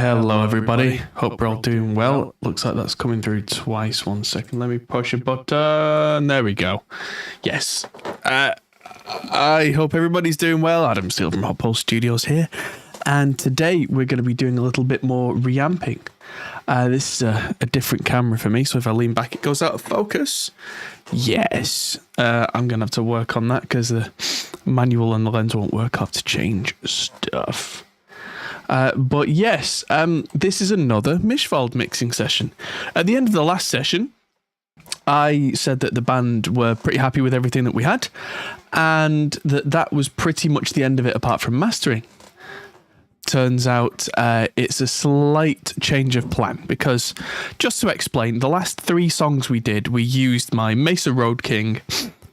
Hello everybody, hope we're all doing well. Looks like that's coming through twice. 1 second, let me push a button. There we go. Yes. I hope everybody's doing well. Adam Steele from Hot Pulse Studios here. And today we're going to be doing a little bit more reamping. This is a different camera for me, so if I lean back it goes out of focus. Yes. I'm going to have to work on that because the manual and the lens won't work. I'll have to change stuff. But yes, this is another Mischwald mixing session. At the end of the last session, I said that the band were pretty happy with everything that we had, and that was pretty much the end of it apart from mastering. Turns out it's a slight change of plan because, just to explain, the last 3 songs we did, we used my Mesa Road King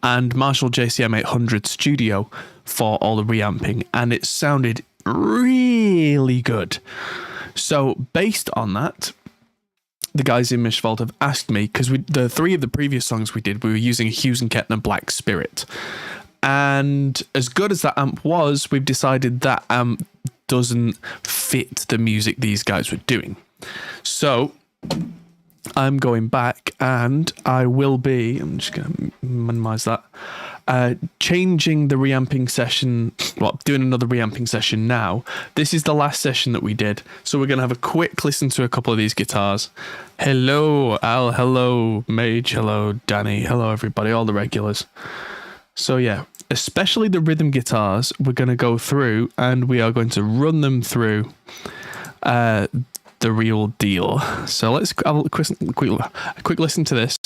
and Marshall JCM 800 Studio for all the reamping, and it sounded really good. So based on that, the guys in Mischwald have asked me, because the 3 of the previous songs we did, we were using a Hughes and Kettner Black Spirit, and as good as that amp was, we've decided that amp doesn't fit the music these guys were doing. So I'm going back and I'm just going to minimize that, changing the reamping session, doing another reamping session now. This is the last session that we did, so we're going to have a quick listen to a couple of these guitars. Hello Al, hello Mage, hello Danny, hello everybody, all the regulars. So yeah, especially the rhythm guitars, we're going to go through and we are going to run them through the real deal. So let's have a quick listen to this.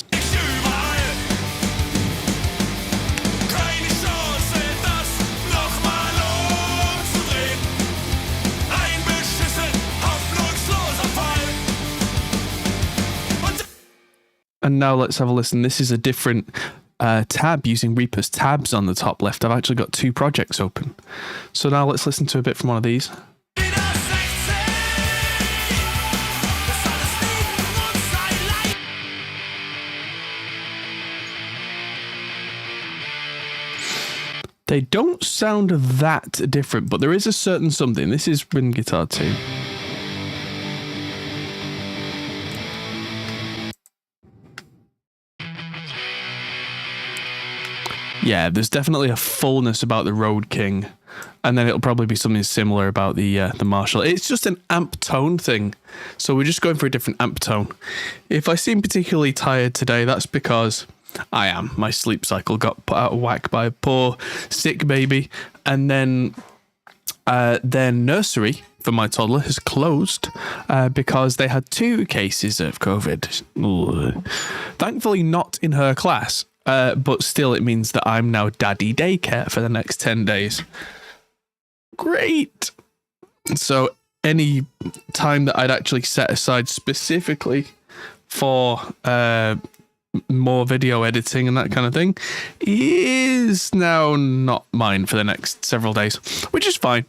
And now let's have a listen. This is a different tab using Reaper's tabs on the top left. I've actually got 2 projects open. So now let's listen to a bit from one of these. They don't sound that different, but there is a certain something. This is rhythm guitar 2. Yeah, there's definitely a fullness about the Road King, and then it'll probably be something similar about the Marshall. It's just an amp tone thing, so we're just going for a different amp tone. If I seem particularly tired today, that's because I am. My sleep cycle got put out of whack by a poor sick baby, and then their nursery for my toddler has closed because they had 2 cases of COVID. Ugh. Thankfully not in her class. But still, it means that I'm now daddy daycare for the next 10 days. Great. So any time that I'd actually set aside specifically for more video editing and that kind of thing is now not mine for the next several days, which is fine.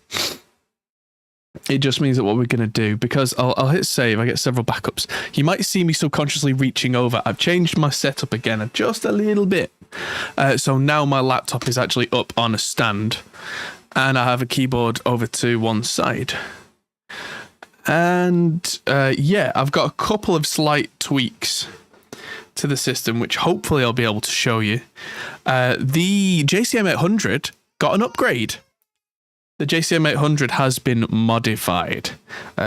It just means that what we're going to do, because I'll hit save, I get several backups. You might see me subconsciously reaching over. I've changed my setup again just a little bit. So now my laptop is actually up on a stand and I have a keyboard over to one side. And yeah, I've got a couple of slight tweaks to the system, which hopefully I'll be able to show you. The JCM 800 got an upgrade. The JCM 800 has been modified.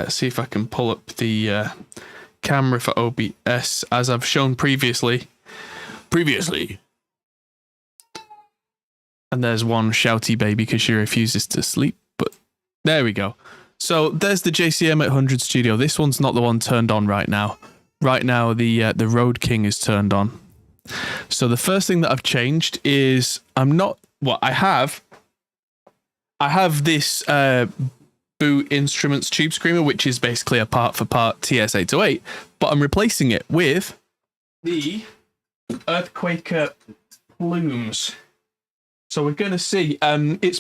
See if I can pull up the camera for OBS as I've shown previously. And there's one shouty baby because she refuses to sleep. But there we go. So there's the JCM 800 Studio. This one's not the one turned on right now. Right now the Road King is turned on. So the first thing that I've changed is I have this Boot Instruments Tube Screamer, which is basically a part for part TS-808, but I'm replacing it with the Earthquaker plumes. So we're going to see, it's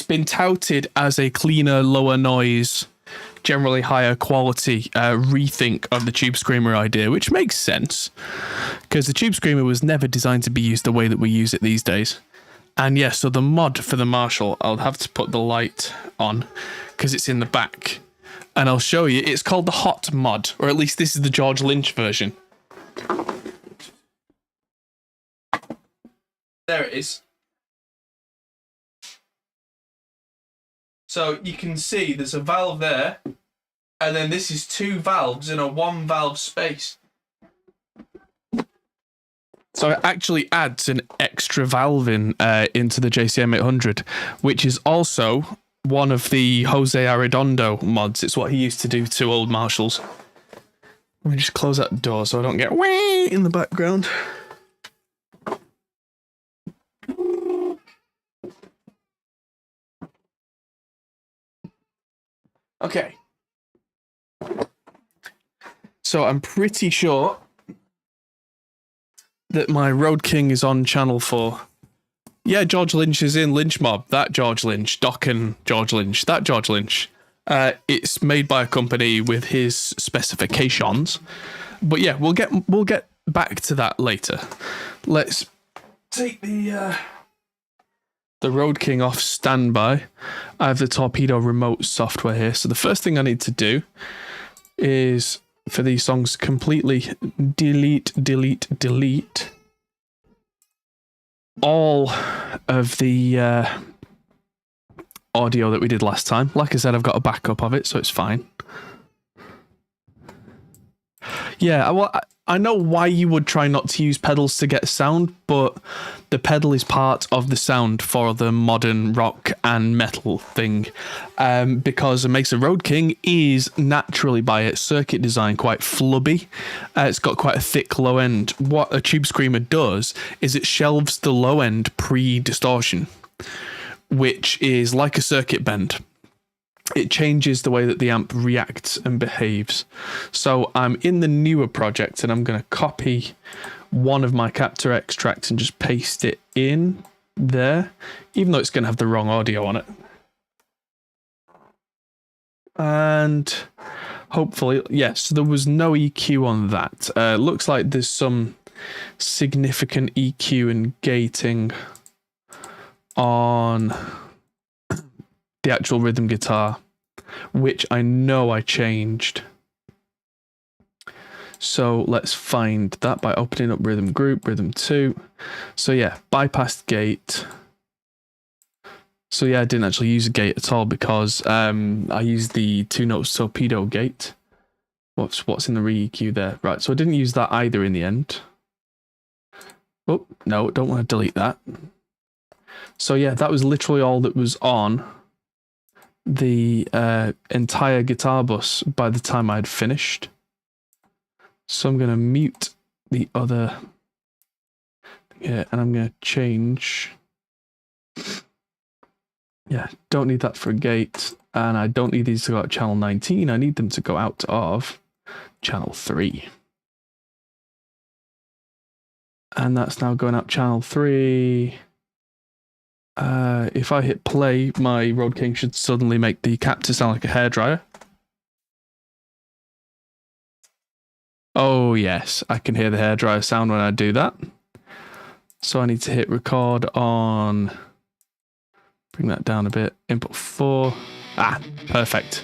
been touted as a cleaner, lower noise, generally higher quality rethink of the Tube Screamer idea, which makes sense because the Tube Screamer was never designed to be used the way that we use it these days. And yeah, so the mod for the Marshall, I'll have to put the light on because it's in the back. And I'll show you. It's called the Hot mod, or at least this is the George Lynch version. There it is. So you can see there's a valve there, and then this is 2 valves in a 1 valve space. So it actually adds an extra valve into the JCM 800, which is also one of the Jose Arredondo mods. It's what he used to do to old Marshalls. Let me just close that door so I don't get whee in the background. Okay. So I'm pretty sure that my Road King is on channel 4. Yeah, George Lynch is in Lynch Mob. That George Lynch. Dokken George Lynch. That George Lynch. It's made by a company with his specifications. But yeah, we'll get back to that later. Let's take the Road King off standby. I have the Torpedo remote software here. So the first thing I need to do is, for these songs, completely delete all of the audio that we did last time. Like I said, I've got a backup of it, so it's fine. Yeah, well, I know why you would try not to use pedals to get sound, but the pedal is part of the sound for the modern rock and metal thing, because a Mesa Road King is naturally, by its circuit design, quite flubby. It's got quite a thick low end. What a Tube Screamer does is it shelves the low end pre-distortion, which is like a circuit bend. It changes the way that the amp reacts and behaves. So I'm in the newer project and I'm going to copy one of my Captor X tracks and just paste it in there, even though it's going to have the wrong audio on it. And hopefully, yes, there was no EQ on that. Looks like there's some significant EQ and gating on the actual rhythm guitar, which I know I changed. So let's find that by opening up rhythm group, rhythm 2. So yeah, bypassed gate. So yeah, I didn't actually use a gate at all because I used the 2 notes torpedo gate. What's in the re-EQ there? Right, so I didn't use that either in the end. Oh, no, don't want to delete that. So yeah, that was literally all that was on the entire guitar bus by the time I'd finished. So I'm going to mute the other. Yeah, and I'm going to change. Yeah, don't need that for a gate. And I don't need these to go out channel 19. I need them to go out of channel 3. And that's now going out channel 3. If I hit play, my Road King should suddenly make the captor sound like a hairdryer. Oh yes, I can hear the hairdryer sound when I do that. So I need to hit record on, bring that down a bit, input 4. Ah, perfect.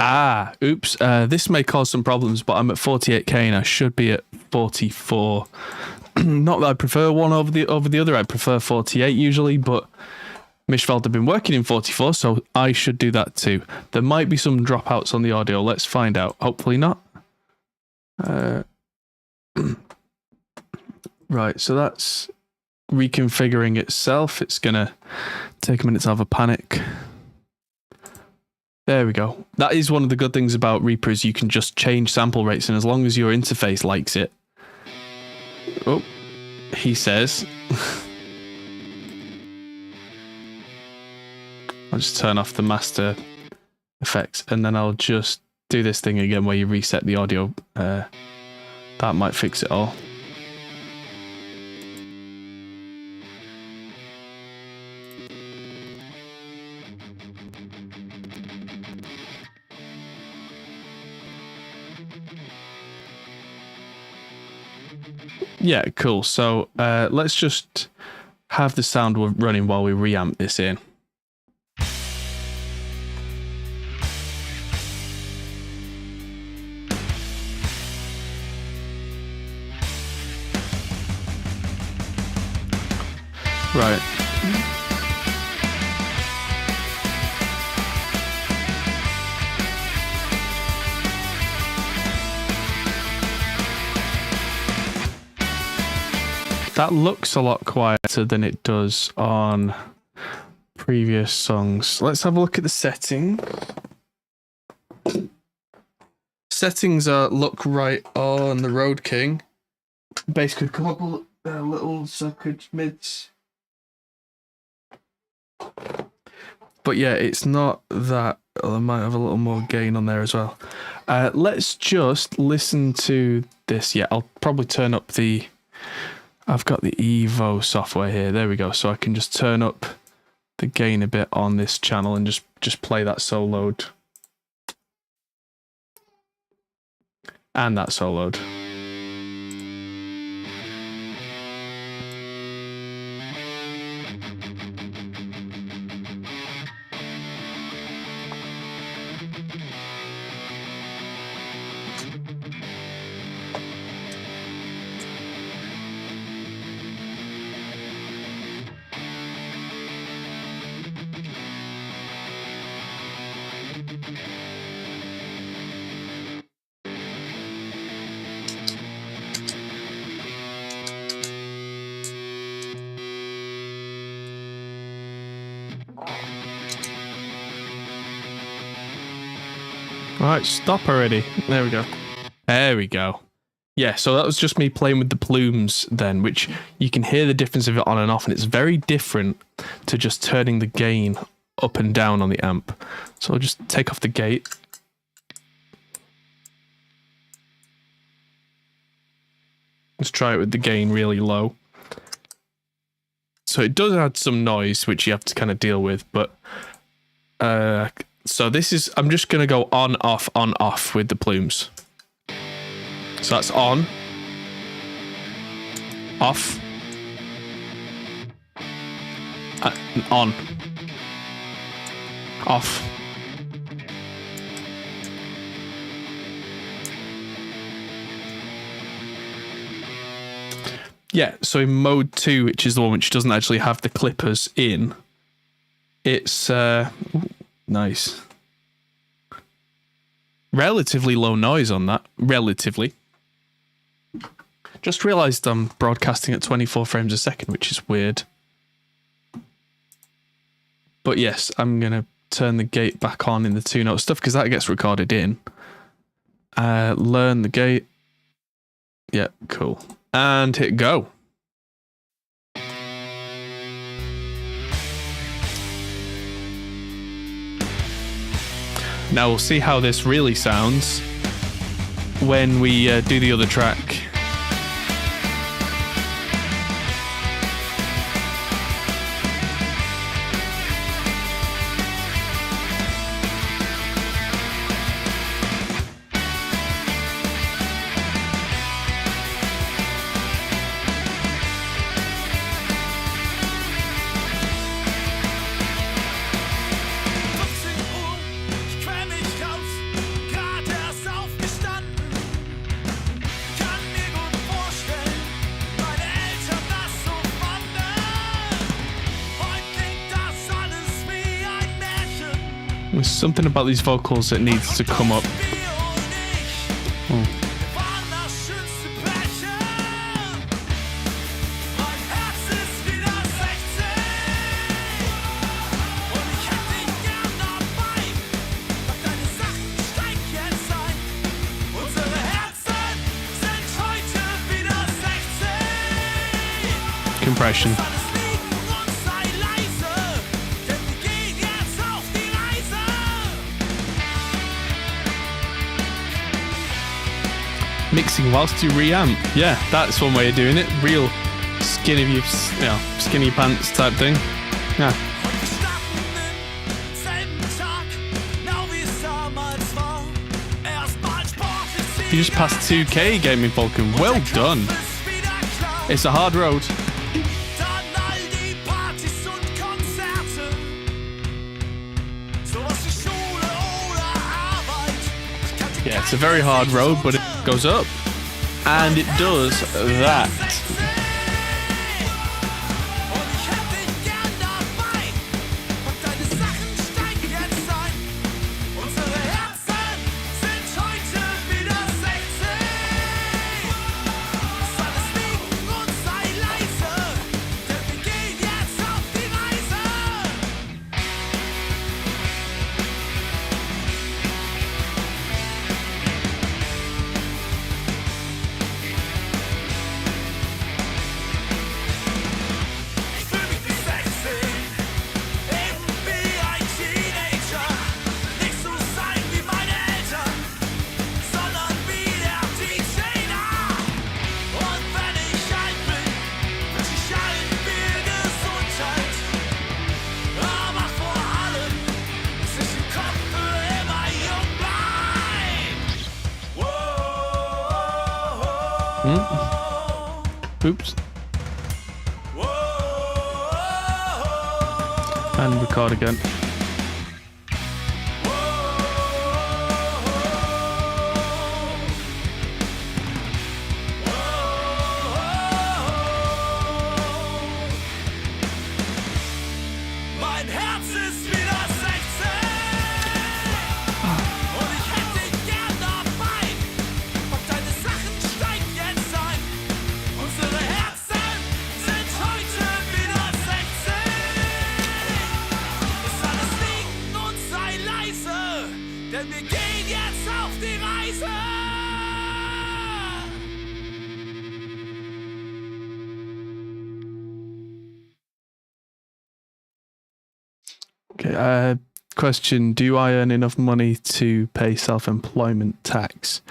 Ah, oops. This may cause some problems, but I'm at 48k and I should be at 44. Not that I prefer one over the other. I prefer 48 usually, but Mischwald have been working in 44, so I should do that too. There might be some dropouts on the audio. Let's find out. Hopefully not. Right, so that's reconfiguring itself. It's gonna take a minute to have a panic. There we go. That is one of the good things about Reaper, is you can just change sample rates, and as long as your interface likes it. Oh, he says. I'll just turn off the master effects, and then I'll just do this thing again where you reset the audio. That might fix it all. Yeah, cool. So let's just have the sound running while we reamp this in. Right. That looks a lot quieter than it does on previous songs. Let's have a look at the settings. Settings look right on the Road King. Bass could come up a little, so could mids. But yeah, it's not that. I might have a little more gain on there as well. Let's just listen to this. Yeah, I'll probably turn up the... I've got the Evo software here. There we go. So I can just turn up the gain a bit on this channel and just play that soloed. And that soloed. Right, stop already. There we go. There we go. Yeah, so that was just me playing with the plumes then, which you can hear the difference of it on and off, and it's very different to just turning the gain up and down on the amp. So I'll just take off the gate. Let's try it with the gain really low. So it does add some noise, which you have to kind of deal with, but... so this is... I'm just going to go on, off with the plumes. So that's on. Off. On. Off. Yeah, so in mode 2, which is the one which doesn't actually have the clippers in, it's nice. Relatively low noise on that. Relatively. Just realised I'm broadcasting at 24 frames a second, which is weird. But yes, I'm going to turn the gate back on in the 2-note stuff because that gets recorded in. Learn the gate. Yeah, cool. And hit go. Now we'll see how this really sounds when we do the other track. There's something about these vocals that needs to come up. Oh. Compression. Mixing whilst you reamp. Yeah, that's one way of doing it. Real skin of your, skinny pants type thing. Yeah. You just passed 2K, Gaming Falcon. Well done. It's a hard road. Yeah, it's a very hard road, but it goes up. And it does that. Oops. And record again. Okay, question, do I earn enough money to pay self-employment tax?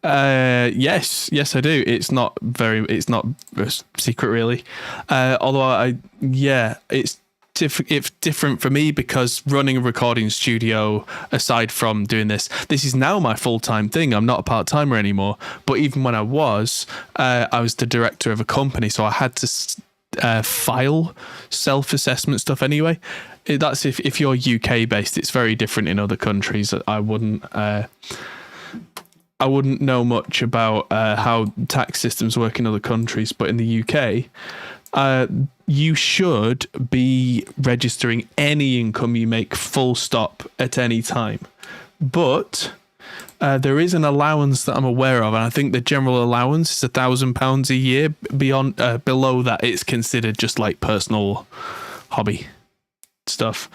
Yes, I do. It's not a secret really. Although it's different for me because running a recording studio, aside from doing this is now my full-time thing. I'm not a part-timer anymore. But even when I was the director of a company, so I had to file self-assessment stuff anyway. That's if you're UK based. It's very different in other countries. I wouldn't know much about how tax systems work in other countries, but in the UK, you should be registering any income you make full stop at any time. But there is an allowance that I'm aware of, and I think the general allowance is £1,000 a year. Beyond below that, it's considered just like personal hobby stuff.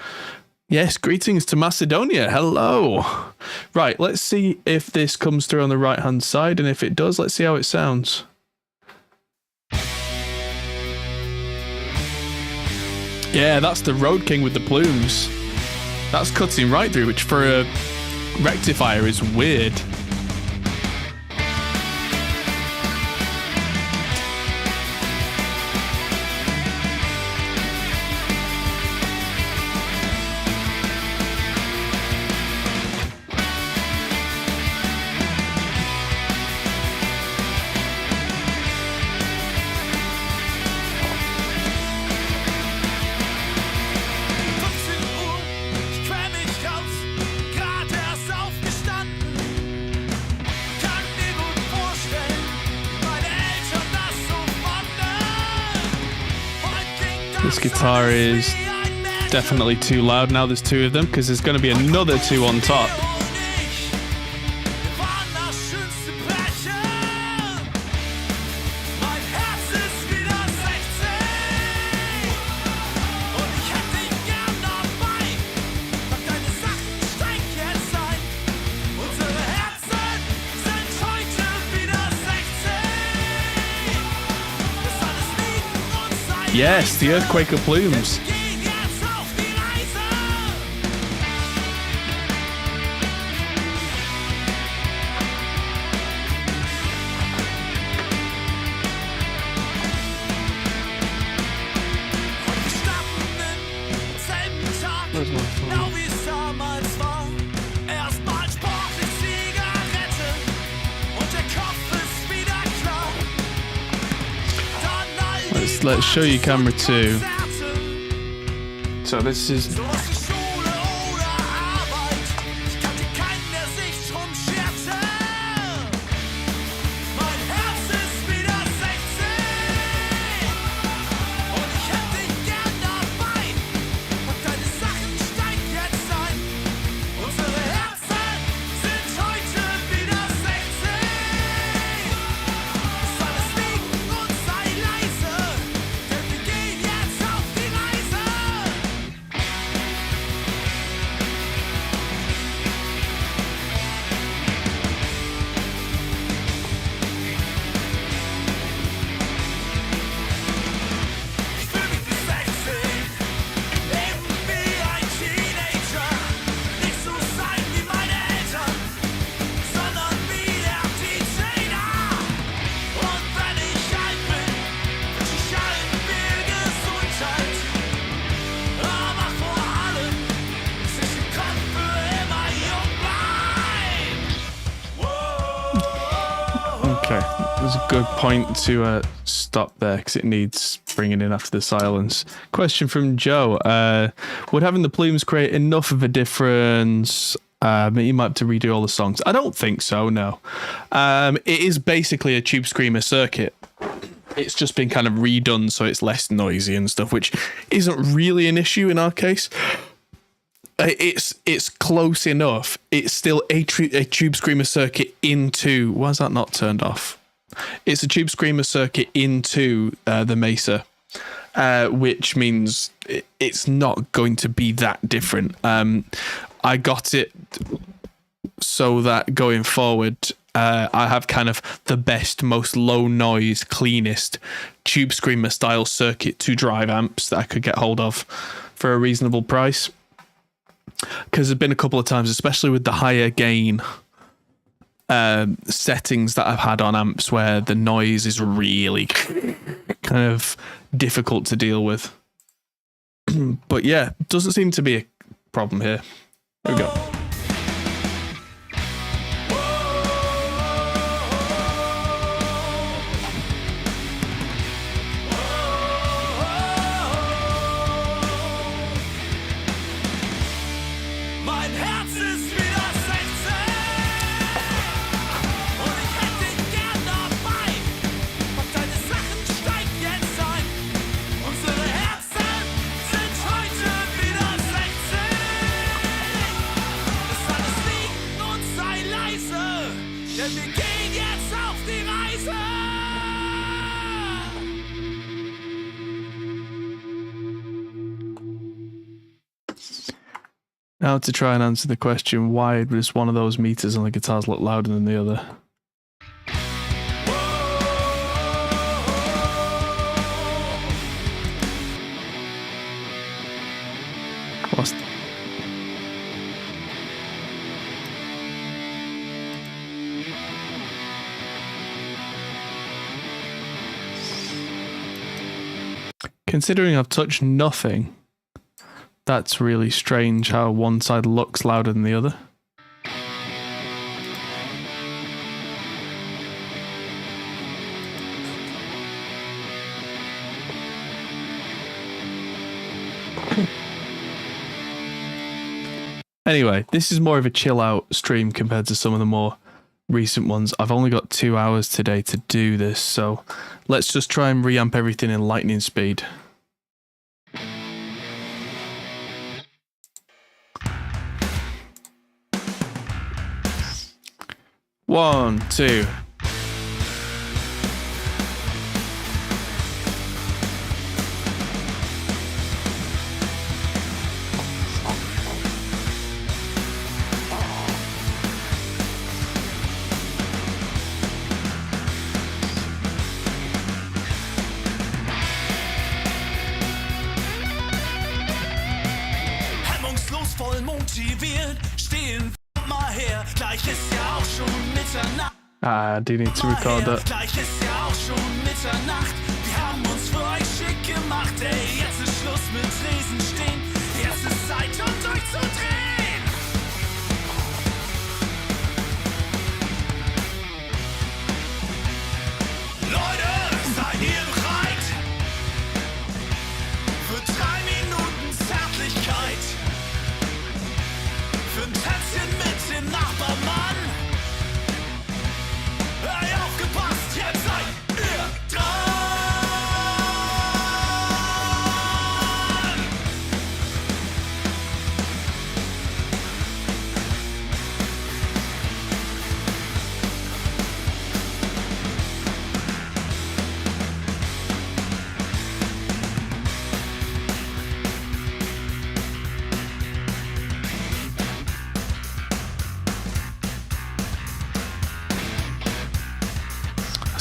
Yes, greetings to Macedonia. Hello. Right, let's see if this comes through on the right hand side, and if it does, let's see how it sounds. Yeah, that's the Road King with the plumes. That's cutting right through, which for a rectifier is weird. This guitar is definitely too loud. Now there's two of them because there's going to be another two on top. Yes, the Earthquake of Plumes. Where's my phone? let's show you camera 2. So this is... Okay, there's a good point to stop there because it needs bringing in after the silence. Question from Joe. Would having the plumes create enough of a difference? You might have to redo all the songs. I don't think so, no. It is basically a Tube Screamer circuit. It's just been kind of redone so it's less noisy and stuff, which isn't really an issue in our case. It's close enough. It's still a Tube Screamer circuit into... Why is that not turned off? It's a Tube Screamer circuit into the Mesa, which means it's not going to be that different. I got it so that going forward, I have kind of the best, most low noise, cleanest Tube Screamer style circuit to drive amps that I could get hold of for a reasonable price. Because there's been a couple of times, especially with the higher gain settings that I've had on amps, where the noise is really kind of difficult to deal with. But yeah, doesn't seem to be a problem here. There we go. Now to try and answer the question, why does one of those meters on the guitars look louder than the other? What's... Considering I've touched nothing, that's really strange how one side looks louder than the other. Anyway, this is more of a chill out stream compared to some of the more recent ones. I've only got 2 hours today to do this, so let's just try and reamp everything in lightning speed. One, two. Hemmungslos voll motiviert, stehen mal her, gleich ist ja auch schon Mitternacht. I do need to record that. Gleich ist ja auch schon Mitternacht. Wir haben uns für euch schick gemacht, ey. Jetzt ist Schluss mit Lesen stehen. Jetzt ist Zeit, um durchzudrehen. Leute, seid ihr bereit?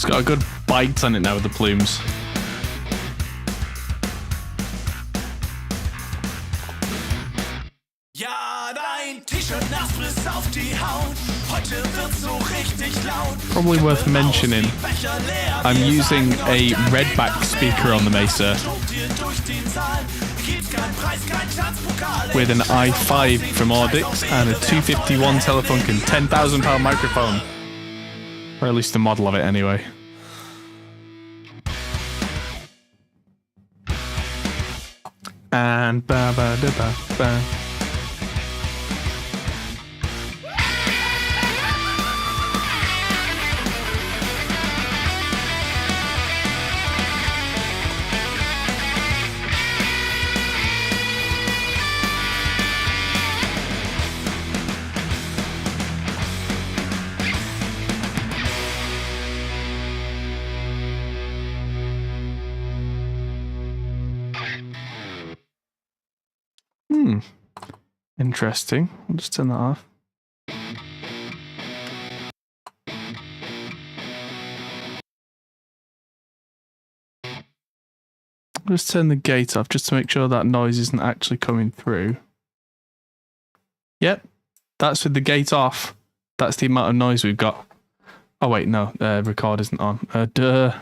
It's got a good bite on it now with the plumes. Ja, dein T-Shirt nass bis auf die Haut. Heute wird's so richtig laut. Probably worth mentioning, I'm using a redback speaker on the Mesa with an i5 from Audix and a 251 Telefunken £10,000 microphone. Or at least the model of it anyway. And ba ba da ba ba. Interesting. I'll just turn that off. I'll just turn the gate off just to make sure that noise isn't actually coming through. Yep, that's with the gate off. That's the amount of noise we've got. Oh wait, no, record isn't on. Duh.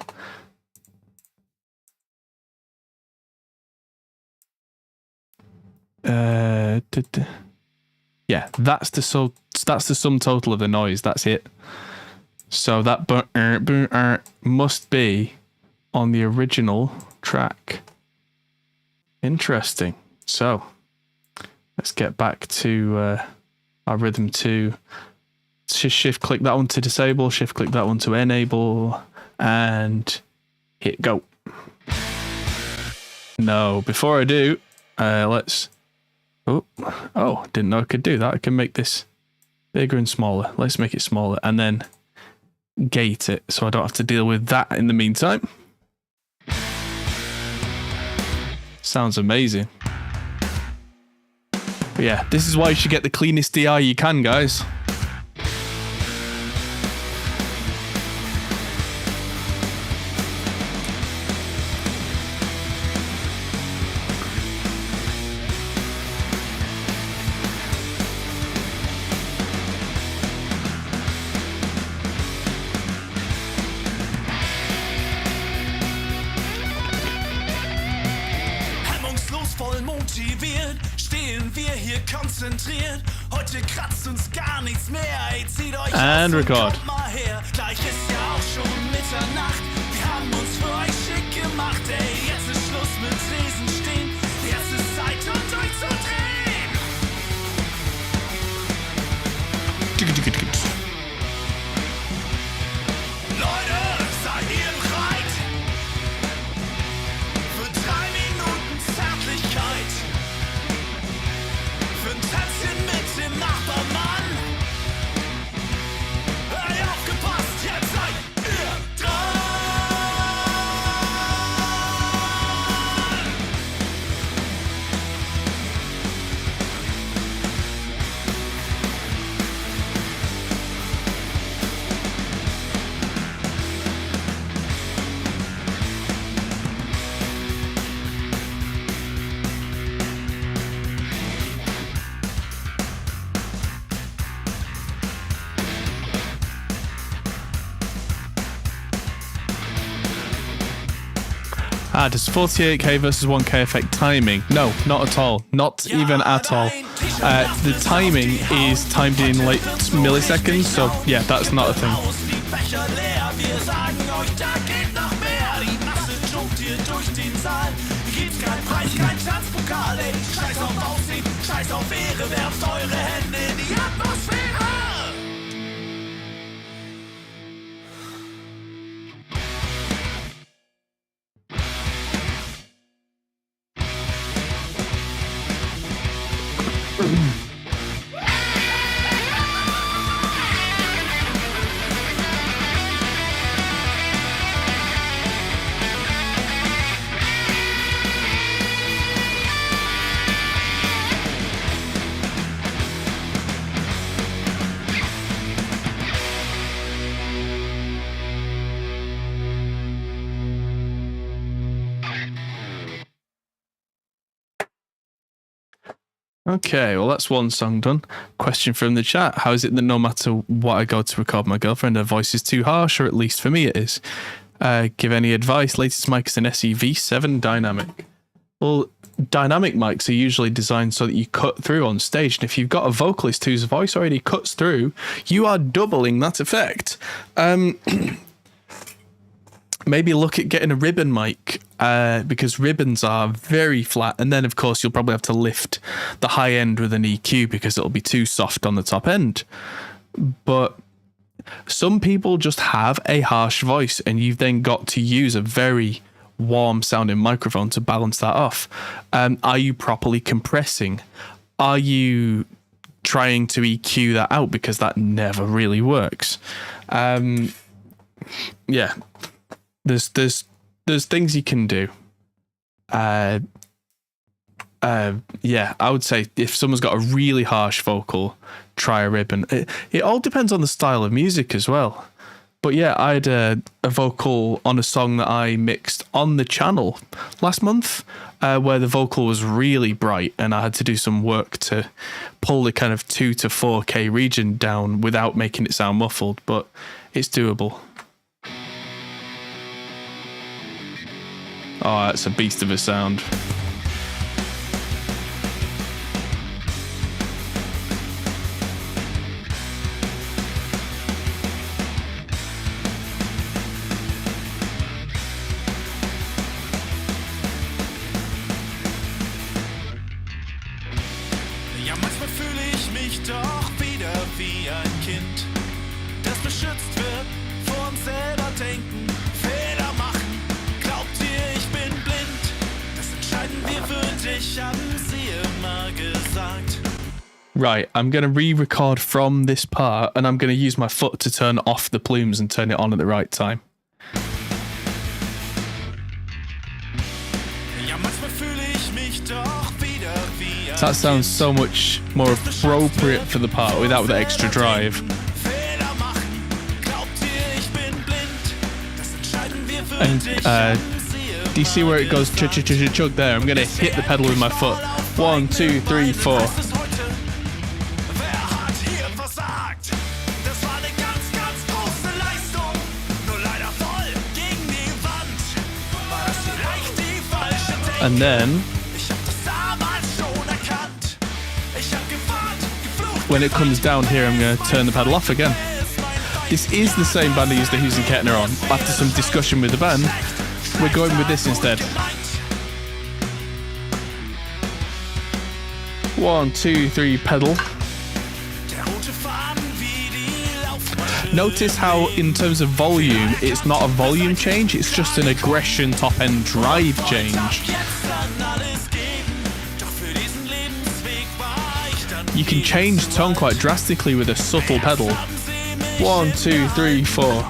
Yeah, that's the sum total of the noise. That's it. So that must be on the original track. Interesting. So let's get back to our rhythm 2. Shift click that one to disable, shift click that one to enable, and hit go. No, before I do, let's... Oh, didn't know I could do that. I can make this bigger and smaller. Let's make it smaller and then gate it so I don't have to deal with that in the meantime. Sounds amazing. But yeah, this is why you should get the cleanest DI you can, guys. And record. Gleich ist ja auch schon Mitternacht. Wir haben uns für euch schick gemacht. Ey, jetzt ist Schluss mit Tresen stehen. Jetzt ist Zeit, um durchzudrehen. Leute, seid ihr bereit? Für 3 Minuten Zärtlichkeit. Für ein Tänzchen mit dem Nachbarmann. Aufgepasst, jetzt seid ihr dran! Does 48k versus 1k affect timing? No, not at all. Not even at all. The timing is timed in like milliseconds, so yeah, that's not a thing. Okay, well, that's one song done. Question from the chat. How is it that no matter what I go to record my girlfriend, her voice is too harsh, or at least for me it is? Give any advice? Latest mic is an SEV7 dynamic. Well, dynamic mics are usually designed so that you cut through on stage. And if you've got a vocalist whose voice already cuts through, you are doubling that effect. Maybe look at getting a ribbon mic, because ribbons are very flat. And then, of course, you'll probably have to lift the high end with an EQ because it'll be too soft on the top end. But some people just have a harsh voice, and you've then got to use a very warm sounding microphone to balance that off. Are you properly compressing? Are you trying to EQ that out? Because that never really works. Yeah. There's things you can do. Yeah, I would say if someone's got a really harsh vocal, try a ribbon. It all depends on the style of music as well. But yeah, I had a vocal on a song that I mixed on the channel last month, where the vocal was really bright, and I had to do some work to pull the kind of 2 to 4K region down without making it sound muffled, but it's doable. Oh, that's a beast of a sound. Ja, manchmal fühle ich mich doch wieder wie ein Kind, das beschützt wird vom selber denken, Fehler machen. Glaubt ihr, ich bin blind? Das entscheiden wir für dich, haben sie immer gesagt. Right, I'm going to re-record from this part, and I'm going to use my foot to turn off the plumes and turn it on at the right time. Ja, manchmal fühle ich mich doch wieder wie ein That sounds so much more appropriate for the part without the extra drive. Fehler machen. Glaubt ihr, ich bin blind? Das entscheiden wir für And dich, haben sie do you see where it goes chug there? I'm going to hit the pedal with my foot. 1, 2, 3, 4. Wer hat hier versagt? Das war eine ganz, ganz große Leistung. Nur leider voll gegen die Wand. War das vielleicht die falsche Denke? And then, Ich hab das damals schon erkannt. Ich hab gewarnt, geflucht. when it comes down here, I'm going to turn the pedal off again. This is the same band I used the Hughes and Kettner on. After some discussion with the band, we're going with this instead. 1, 2, 3, pedal. Notice how, in terms of volume, it's not a volume change, it's just an aggression top-end drive change. You can change tone quite drastically with a subtle pedal. 1, 2, 3, 4.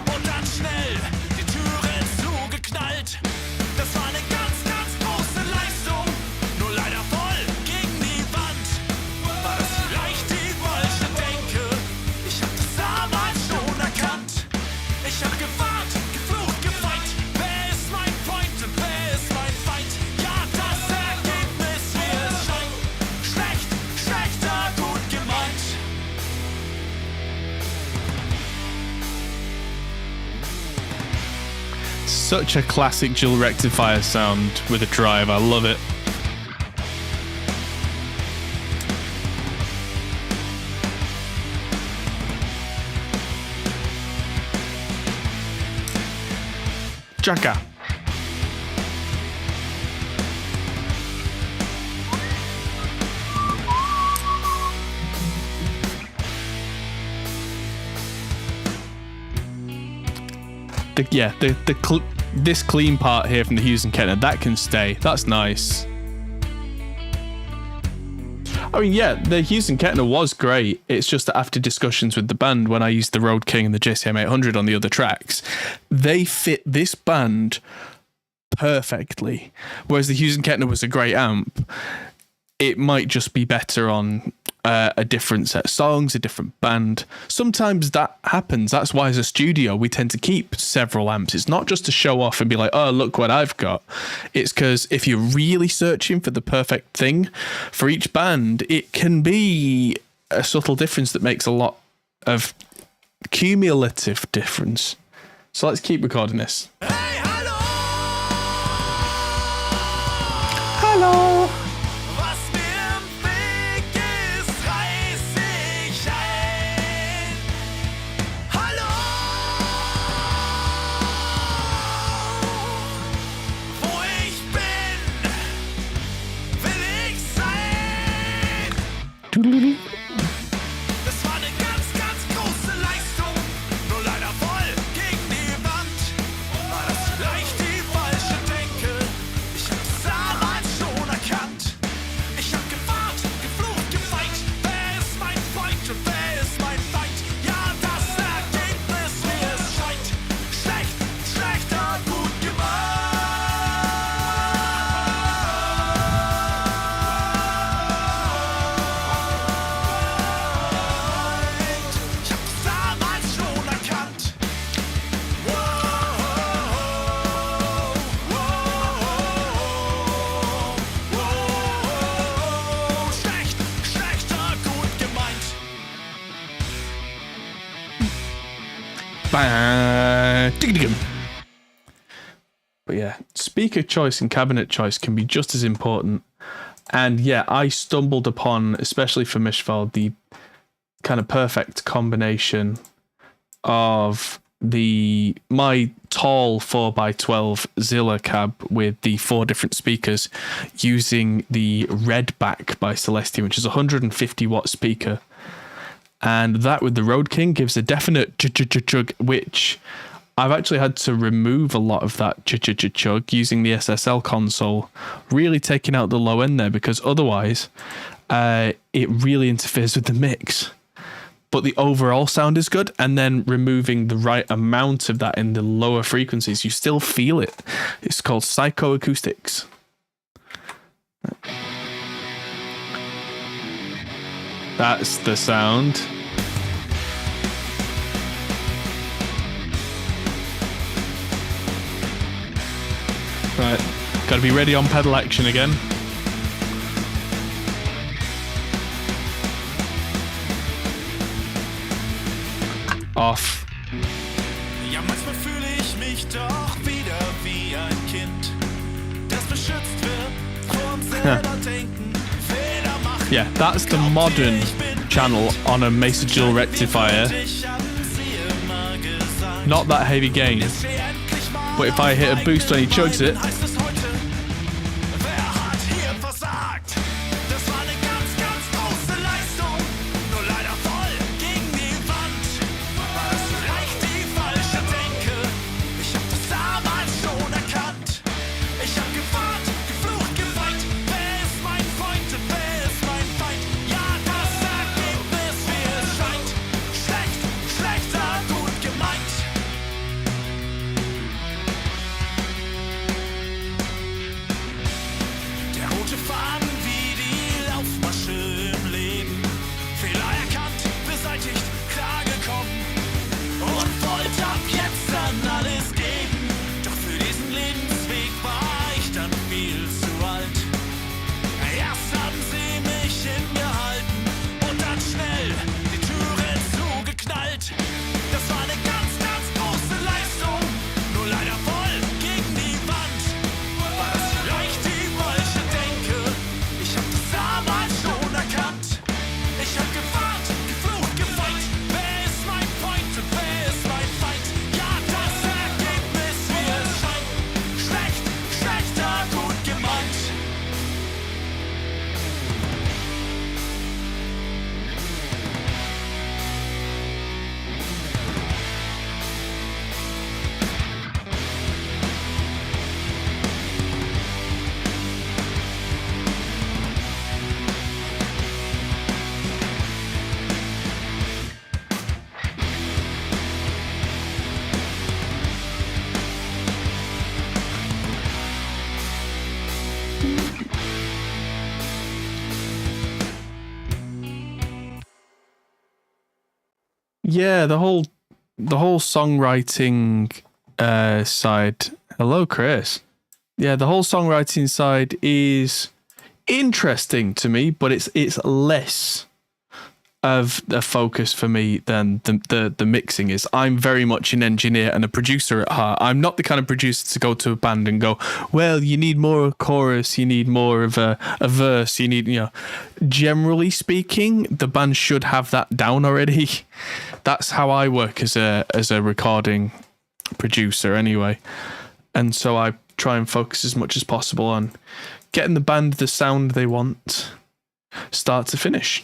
Such a classic dual rectifier sound with a drive. I love it. Jacka. This clean part here from the Hughes and Kettner, that can stay. That's nice. I mean, yeah, the Hughes and Kettner was great. It's just that after discussions with the band, when I used the Road King and the JCM 800 on the other tracks, they fit this band perfectly. Whereas the Hughes and Kettner was a great amp. It might just be better on a different set of songs, a different band. Sometimes that happens. That's why as a studio, we tend to keep several amps. It's not just to show off and be like, oh, look what I've got. It's because if you're really searching for the perfect thing for each band, it can be a subtle difference that makes a lot of cumulative difference. So let's keep recording this. Hey, hallo! Hello! Was mir im Weg ist, reiß ich ein. Hallo! Wo ich bin, will ich sein. Das war eine ganz, ganz große Leistung, nur leider voll gegen die Wand. War das vielleicht die falsche Denke? Ich hab's damals schon erkannt. Ich hab gewartet, geflucht, gefeit. Wer ist mein Freund und wer ist mein Feind? Ja, das Ergebnis, wie es scheint. Schlecht, schlechter, gut gemeint. Ich hab das damals schon erkannt. Schlecht, schlechter, gut gemeint. But yeah, speaker choice and cabinet choice can be just as important. And yeah, I stumbled upon, especially for Mischwald, the kind of perfect combination of my tall 4x12 Zilla cab with the 4 different speakers using the Redback by Celestion, which is a 150 watt speaker. And that with the Road King gives a definite chug, which I've actually had to remove a lot of that chug using the SSL console, really taking out the low end there, because otherwise it really interferes with the mix. But the overall sound is good, and then removing the right amount of that in the lower frequencies, you still feel it. It's called psychoacoustics. That's the sound. Right, gotta be ready on pedal action again. Off. Ja, manchmal fühle ich mich doch wieder wie ein Kind, das beschützt wird vom selber denken, Fehler machen. Yeah, that's the modern channel on a Mesa Dual rectifier. Not that heavy gain. But if I hit a boost when he chugs it, Yeah, the whole songwriting side. Hello, Chris. Yeah, the whole songwriting side is interesting to me, but it's less of a focus for me than the mixing is. I'm very much an engineer and a producer at heart. I'm not the kind of producer to go to a band and go, well, you need more of a chorus, you need more of a verse, you need, generally speaking, the band should have that down already. That's how I work as a recording producer anyway. And so I try and focus as much as possible on getting the band the sound they want, start to finish.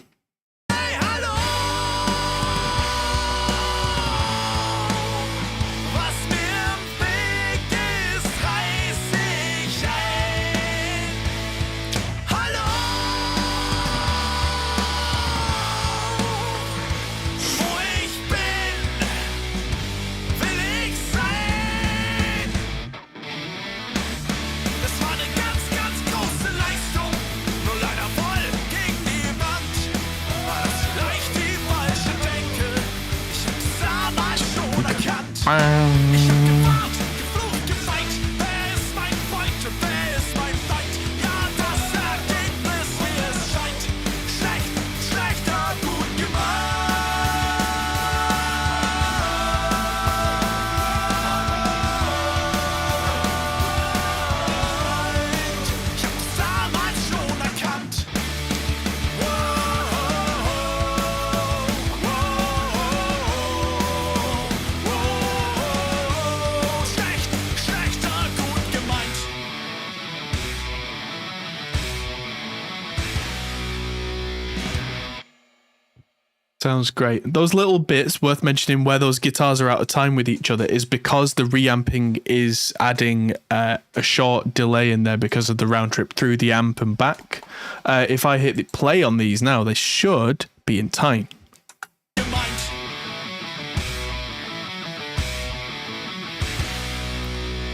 Sounds great. Those little bits worth mentioning where those guitars are out of time with each other is because the reamping is adding a short delay in there because of the round trip through the amp and back. If I hit the play on these now, they should be in time.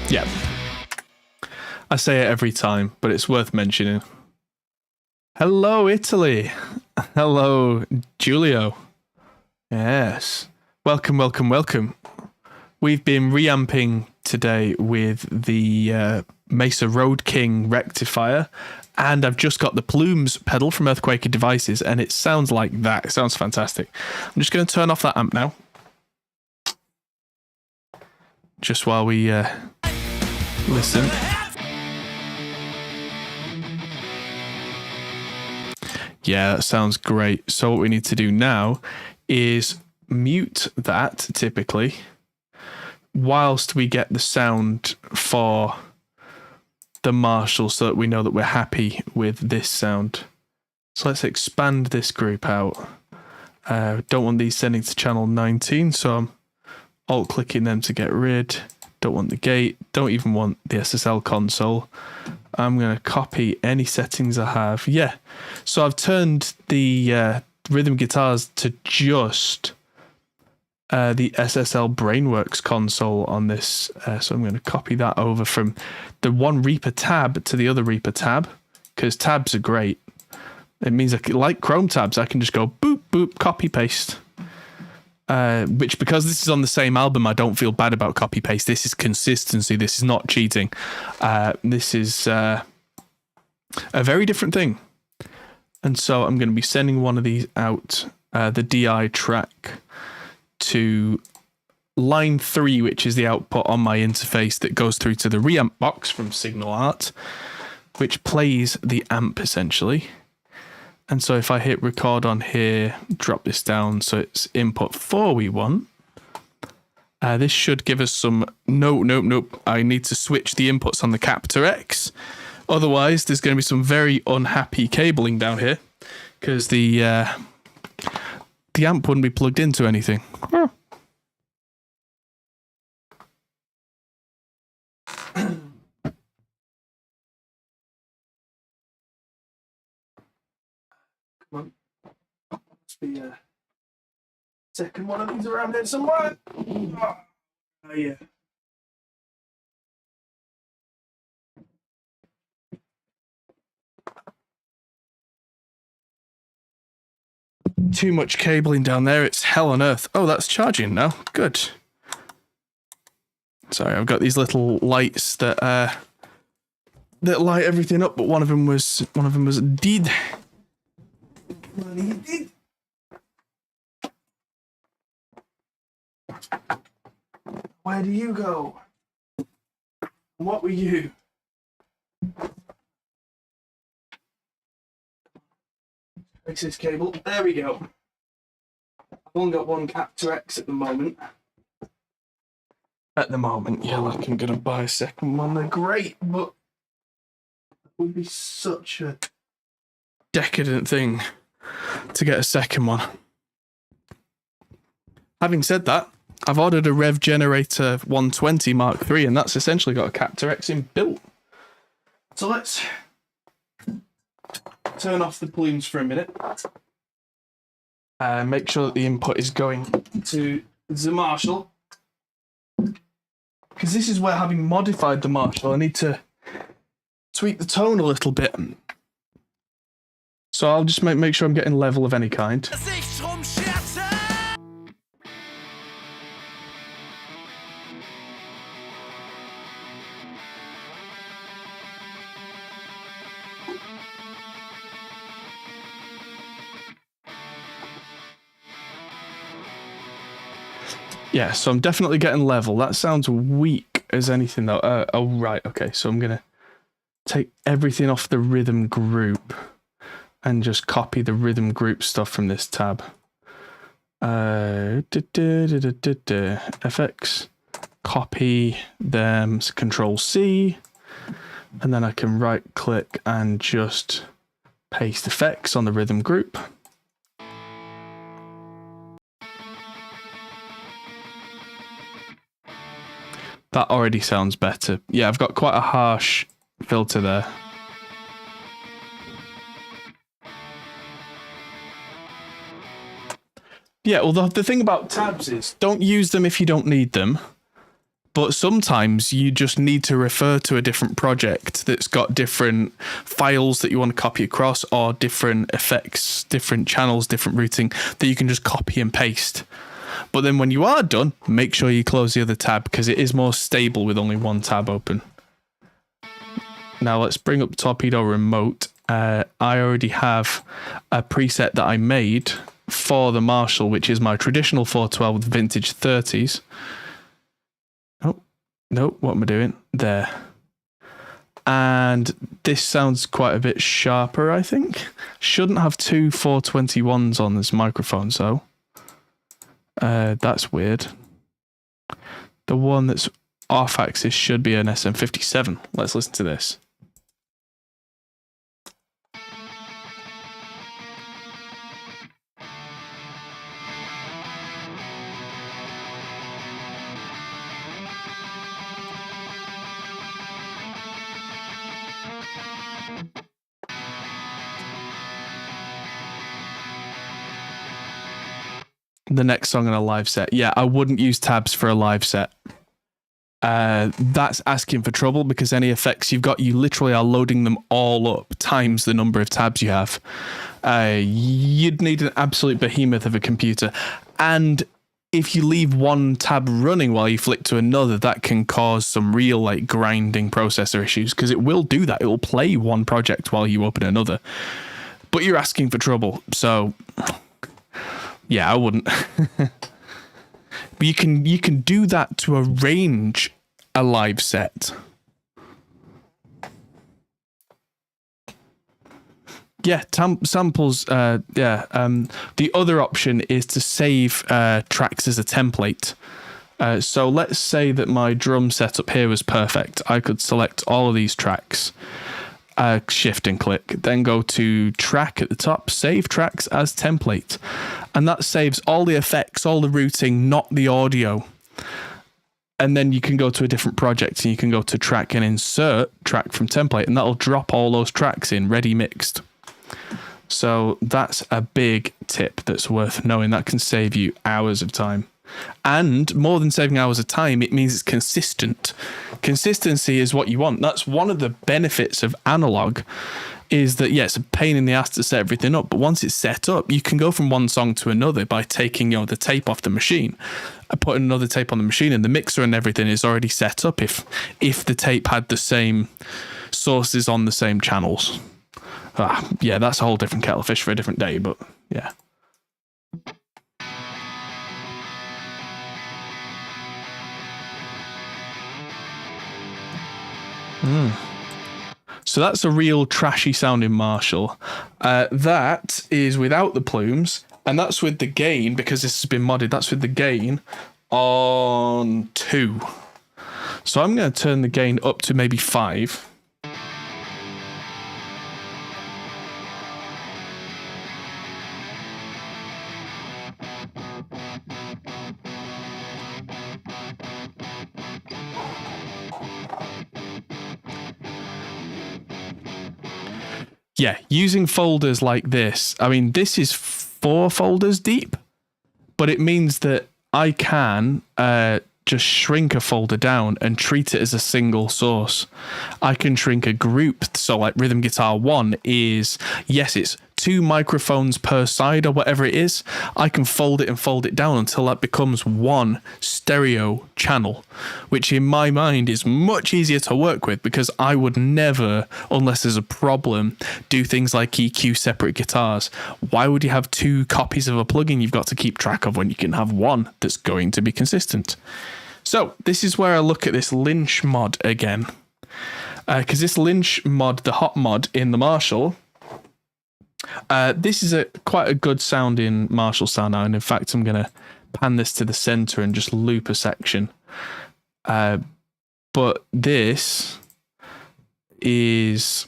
Yep. I say it every time, but it's worth mentioning. Hello, Italy. Hello, Giulio. Yes. Welcome, welcome, welcome. We've been reamping today with the Mesa Road King rectifier, and I've just got the Plumes pedal from Earthquaker Devices, and it sounds like that. It sounds fantastic. I'm just going to turn off that amp now. Just while we listen. Yeah, that sounds great. So what we need to do now is mute that typically whilst we get the sound for the Marshall so that we know that we're happy with this sound. So let's expand this group out. Don't want these sending to channel 19, so I'm alt clicking them to get rid. Don't want the gate, don't even want the SSL console. I'm going to copy any settings I have. Yeah, so I've turned the rhythm guitars to just the SSL Brainworks console on this. So I'm going to copy that over from the one Reaper tab to the other Reaper tab, because tabs are great. It means like Chrome tabs, I can just go boop, boop, copy, paste. Which, because this is on the same album, I don't feel bad about copy paste. This is consistency. This is not cheating. This is a very different thing. And so I'm going to be sending one of these out, the DI track, to line 3, which is the output on my interface that goes through to the reamp box from Signal Art, which plays the amp essentially. And so if I hit record on here, drop this down so it's input 4 we want. This should give us some... Nope. I need to switch the inputs on the Captor X. Otherwise, there's going to be some very unhappy cabling down here because the amp wouldn't be plugged into anything. Oh. The second one of these around here somewhere. Oh, yeah. too much cabling down there. It's hell on earth. Oh, that's charging now. Good. Sorry, I've got these little lights that light everything up, but one of them was dead. Where do you go? What were you? Fix this cable. There we go. I've only got one Cap to X at the moment. Yeah, like I'm gonna buy a second one. They're great, but it would be such a decadent thing to get a second one. Having said that, I've ordered a Rev Generator 120 Mark III, and that's essentially got a Cap to X inbuilt. So let's turn off the plumes for a minute. Make sure that the input is going to the Marshall. Because this is where, having modified the Marshall, I need to tweak the tone a little bit. So I'll just make sure I'm getting level of any kind. Yeah, so I'm definitely getting level. That sounds weak as anything though. Oh, right. Okay, so I'm going to take everything off the rhythm group and just copy the rhythm group stuff from this tab. FX, copy them, Control C, and then I can right click and just paste effects on the rhythm group. That already sounds better. Yeah, I've got quite a harsh filter there. Yeah, well, the thing about tabs is don't use them if you don't need them. But sometimes you just need to refer to a different project that's got different files that you want to copy across, or different effects, different channels, different routing that you can just copy and paste. But then when you are done, make sure you close the other tab, because it is more stable with only one tab open. Now let's bring up Torpedo Remote. I already have a preset that I made for the Marshall, which is my traditional 412 with vintage 30s. Oh, no, what am I doing? There. And this sounds quite a bit sharper, I think. Shouldn't have two 421s on this microphone, so... that's weird. The one that's off axis should be an SM57. Let's listen to this. The next song in a live set. Yeah, I wouldn't use tabs for a live set. That's asking for trouble, because any effects you've got, you literally are loading them all up times the number of tabs you have. You'd need an absolute behemoth of a computer. And if you leave one tab running while you flick to another, that can cause some real like grinding processor issues, because it will do that. It will play one project while you open another. But you're asking for trouble, so... yeah, I wouldn't. But you can do that to arrange a live set. Yeah, samples. The other option is to save tracks as a template. So let's say that my drum setup here was perfect. I could select all of these tracks, shift and click, then go to track at the top, save tracks as template. And that saves all the effects, all the routing, not the audio. And then you can go to a different project and you can go to track and insert track from template, and that'll drop all those tracks in ready mixed. So that's a big tip that's worth knowing. That can save you hours of time. And more than saving hours of time, it means it's consistent. Consistency is what you want. That's one of the benefits of analog, is that, yeah, it's a pain in the ass to set everything up, but once it's set up, you can go from one song to another by taking, you know, the tape off the machine, putting another tape on the machine, and the mixer and everything is already set up if the tape had the same sources on the same channels. Yeah, that's a whole different kettle of fish for a different day, but yeah. So that's a real trashy sounding Marshall. That is without the plumes, and that's with the gain, because this has been modded, that's with the gain on 2. So I'm going to turn the gain up to maybe 5. Yeah, using folders like this, I mean, this is 4 folders deep, but it means that I can just shrink a folder down and treat it as a single source. I can shrink a group, so like Rhythm Guitar 1 is, yes, it's 2 microphones per side or whatever it is. I can fold it down until that becomes 1 stereo channel, which in my mind is much easier to work with, because I would never, unless there's a problem, do things like EQ separate guitars. Why would you have 2 copies of a plugin you've got to keep track of when you can have 1 that's going to be consistent? So this is where I look at this Lynch mod again, because this Lynch mod, the hot mod in the Marshall, this is quite a good sounding Marshall sound now, and in fact I'm going to pan this to the center and just loop a section. But this is,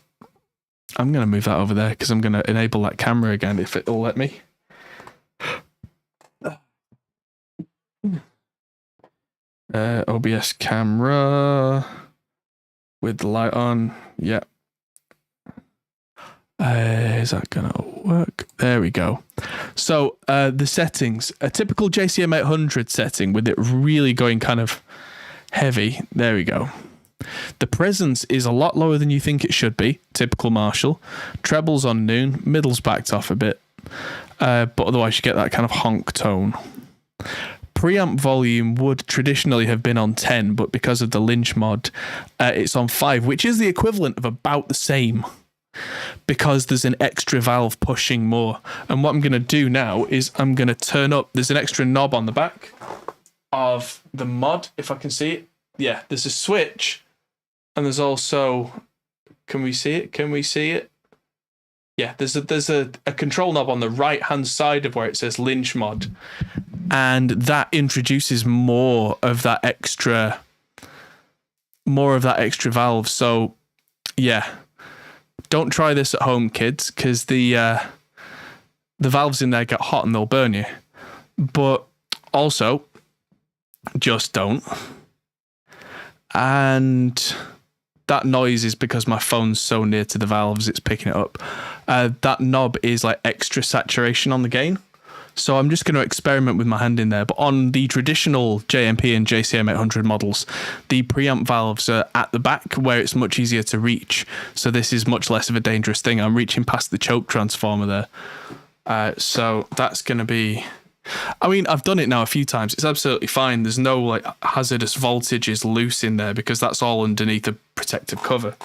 I'm going to move that over there because I'm going to enable that camera again if it'll let me. OBS camera with the light on. Yeah. Is that gonna work? There we go. So the settings, a typical JCM 800 setting with it really going kind of heavy. There we go. The presence is a lot lower than you think it should be. Typical Marshall. Trebles on noon, middle's backed off a bit, but otherwise you get that kind of honk tone. Preamp volume would traditionally have been on 10, but because of the Lynch mod, it's on 5, which is the equivalent of about the same, because there's an extra valve pushing more. And what I'm going to do now is I'm going to turn up, there's an extra knob on the back of the mod, if I can see it. Yeah, there's a switch, and there's also, can we see it? Yeah, there's a control knob on the right hand side of where it says Lynch mod, and that introduces more of that extra valve. So yeah, don't try this at home, kids, because the valves in there get hot and they'll burn you. But also, just don't. And that noise is because my phone's so near to the valves, it's picking it up. That knob is like extra saturation on the gain. So I'm just going to experiment with my hand in there. But on the traditional JMP and JCM 800 models, the preamp valves are at the back where it's much easier to reach. So this is much less of a dangerous thing. I'm reaching past the choke transformer there. So that's going to be... I mean, I've done it now a few times. It's absolutely fine. There's no like hazardous voltages loose in there because that's all underneath a protective cover.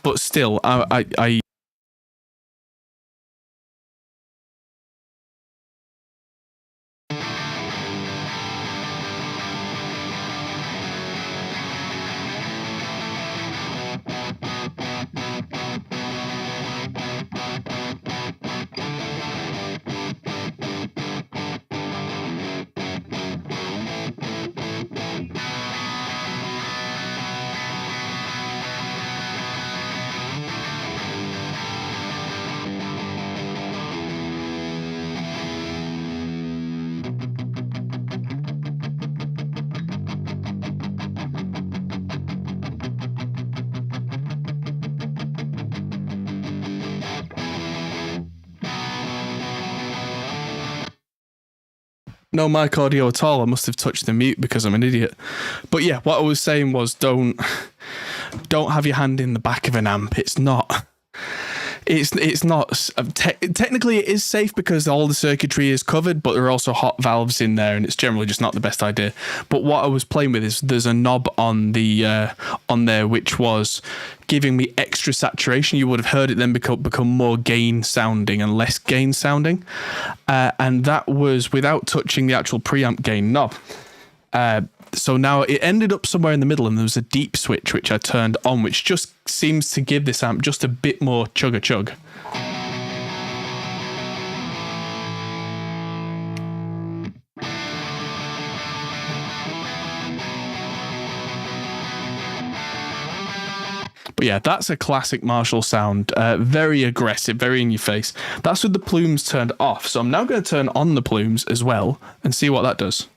But still, I no mic audio at all. I must have touched the mute because I'm an idiot. But yeah, what I was saying was don't have your hand in the back of an amp. It's not. It's not technically it is safe because all the circuitry is covered, but there are also hot valves in there, and it's generally just not the best idea. But what I was playing with is there's a knob on the on there which was giving me extra saturation. You would have heard it then become more gain sounding and less gain sounding, and that was without touching the actual preamp gain knob. So now it ended up somewhere in the middle, and there was a deep switch which I turned on, which just seems to give this amp just a bit more chug. But yeah, that's a classic Marshall sound. Very aggressive, very in your face. That's with the plumes turned off. So I'm now going to turn on the plumes as well and see what that does.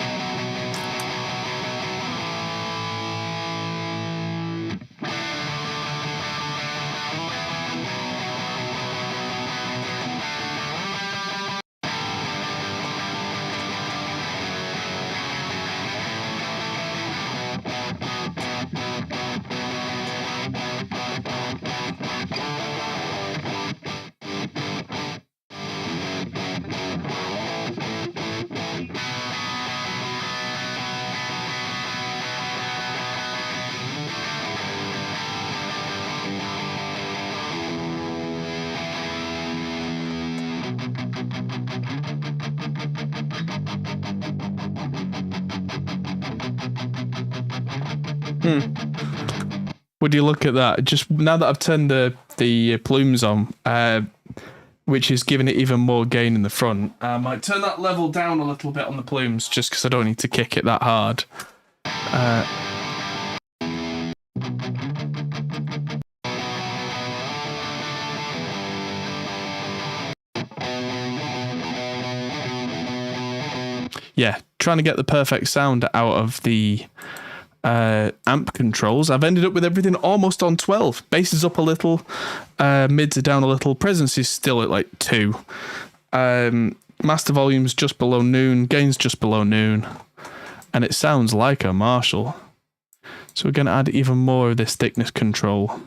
Would you look at that? Just now that I've turned the plumes on, which is giving it even more gain in the front, I might turn that level down a little bit on the plumes just because I don't need to kick it that hard. Yeah, trying to get the perfect sound out of the amp controls. I've ended up with everything almost on 12. Bass is up a little, mids are down a little, presence is still at like 2. Master volume's just below noon, gain's just below noon, and it sounds like a Marshall. So we're going to add even more of this thickness control,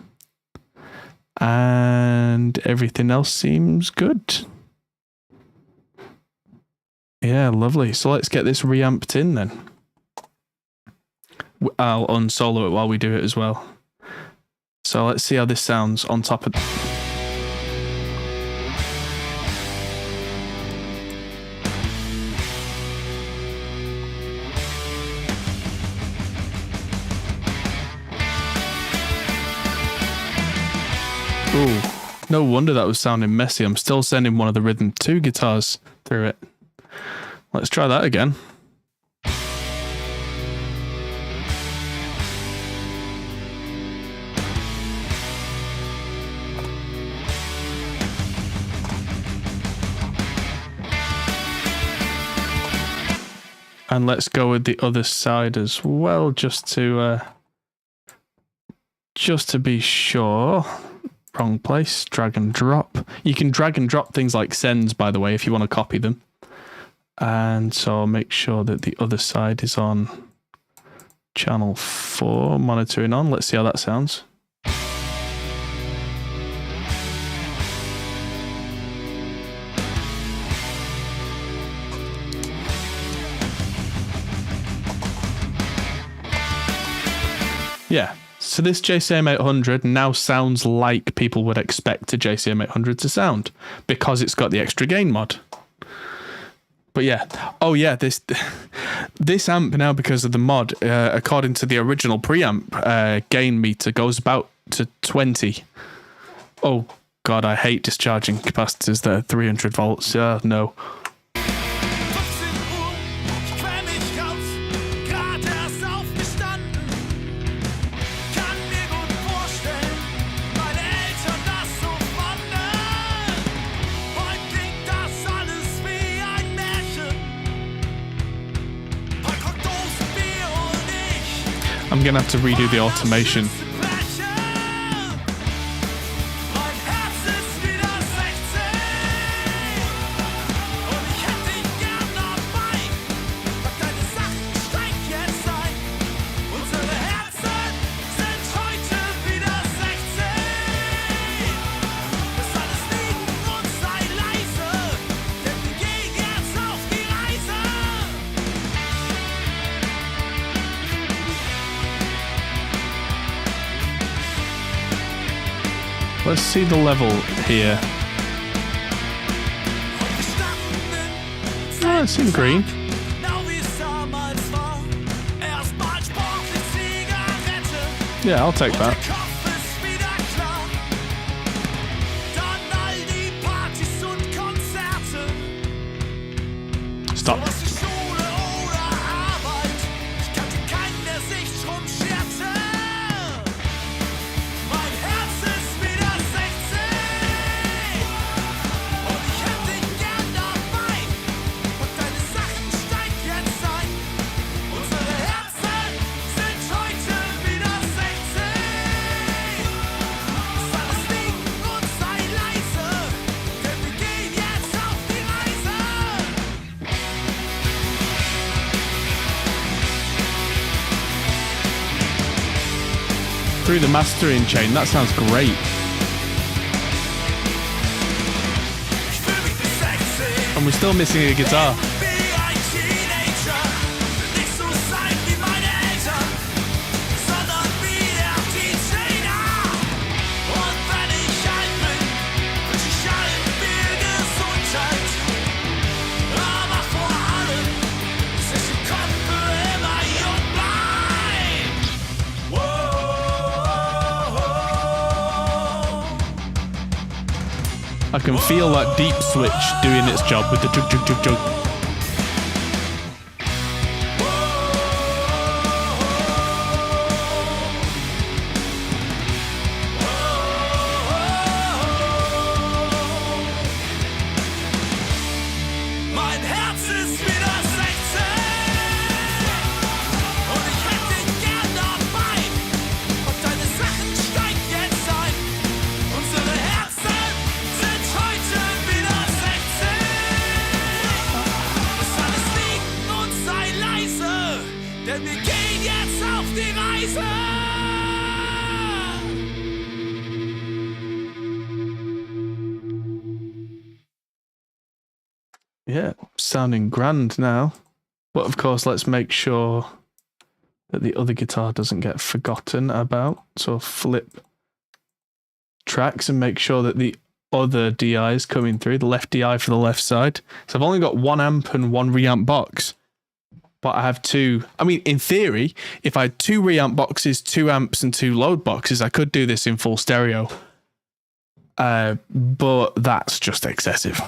and everything else seems good. Yeah, lovely. So let's get this reamped in then. I'll unsolo it while we do it as well. So let's see how this sounds on top of... Ooh, no wonder that was sounding messy. I'm still sending one of the Rhythm 2 guitars through it. Let's try that again. And let's go with the other side as well, just to be sure. Wrong place. Drag and drop. You can drag and drop things like sends, by the way, if you want to copy them. And so I'll make sure that the other side is on channel 4, monitoring on. Let's see how that sounds. Yeah, so this JCM 800 now sounds like people would expect a JCM 800 to sound because it's got the extra gain mod. But yeah, oh yeah, this amp now, because of the mod, according to the original preamp, gain meter goes about to 20. Oh god, I hate discharging capacitors that are 300 volts. No. I'm going to have to redo the automation. let's see the level here. Oh, it's in green. Yeah, I'll take that. Stop. Through the mastering chain, that sounds great. And we're still missing a guitar. I can feel that deep switch doing its job with the jug jug jug jug. Yeah, sounding grand now. But of course, let's make sure that the other guitar doesn't get forgotten about. So flip tracks and make sure that the other DI is coming through, the left DI for the left side. So I've only got 1 amp and 1 reamp box. But I have 2. I mean, in theory, if I had 2 reamp boxes, 2 amps and 2 load boxes, I could do this in full stereo. But that's just excessive.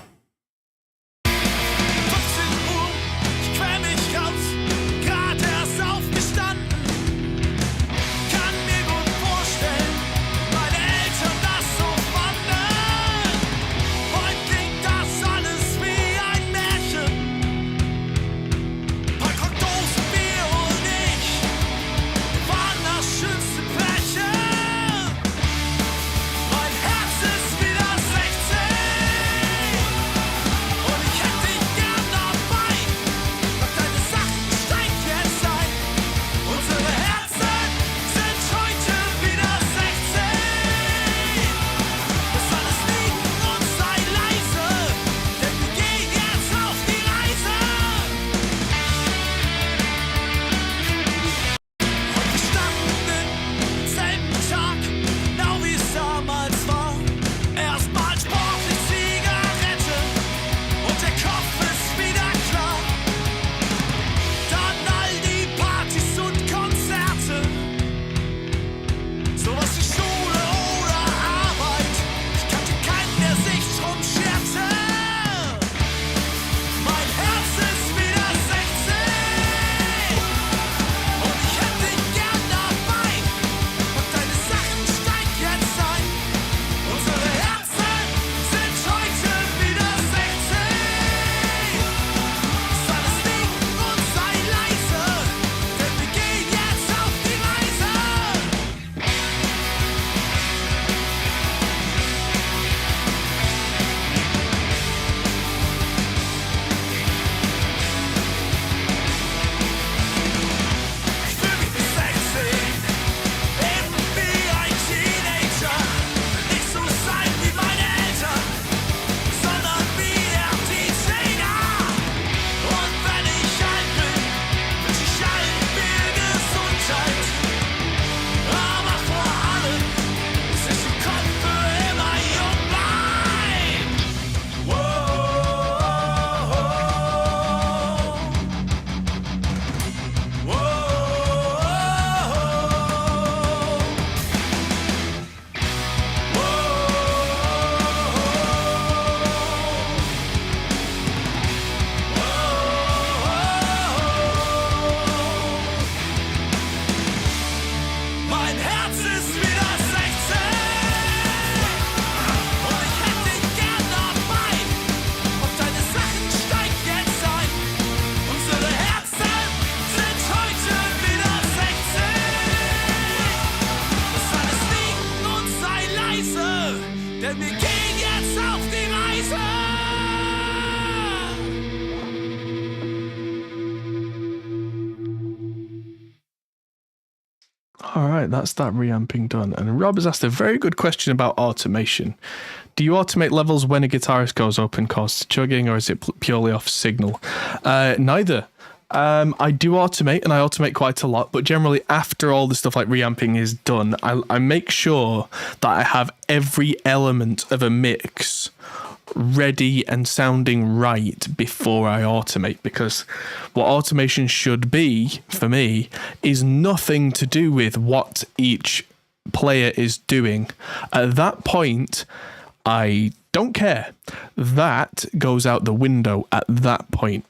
All right, that's that reamping done. And Rob has asked a very good question about automation. Do you automate levels when a guitarist goes open chords to chugging, or is it purely off signal? Neither. I do automate, and I automate quite a lot, but generally after all the stuff like reamping is done, I make sure that I have every element of a mix ready and sounding right before I automate, because what automation should be for me is nothing to do with what each player is doing. At that point, I don't care. That goes out the window at that point.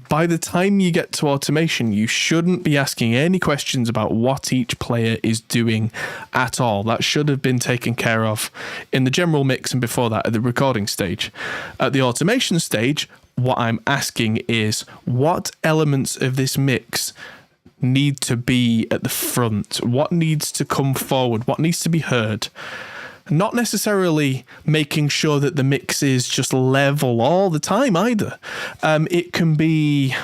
By the time you get to automation, you shouldn't be asking any questions about what each player is doing at all. That should have been taken care of in the general mix and before that at the recording stage. At the automation stage, what I'm asking is what elements of this mix need to be at the front? What needs to come forward? What needs to be heard? Not necessarily making sure that the mix is just level all the time either. It can be,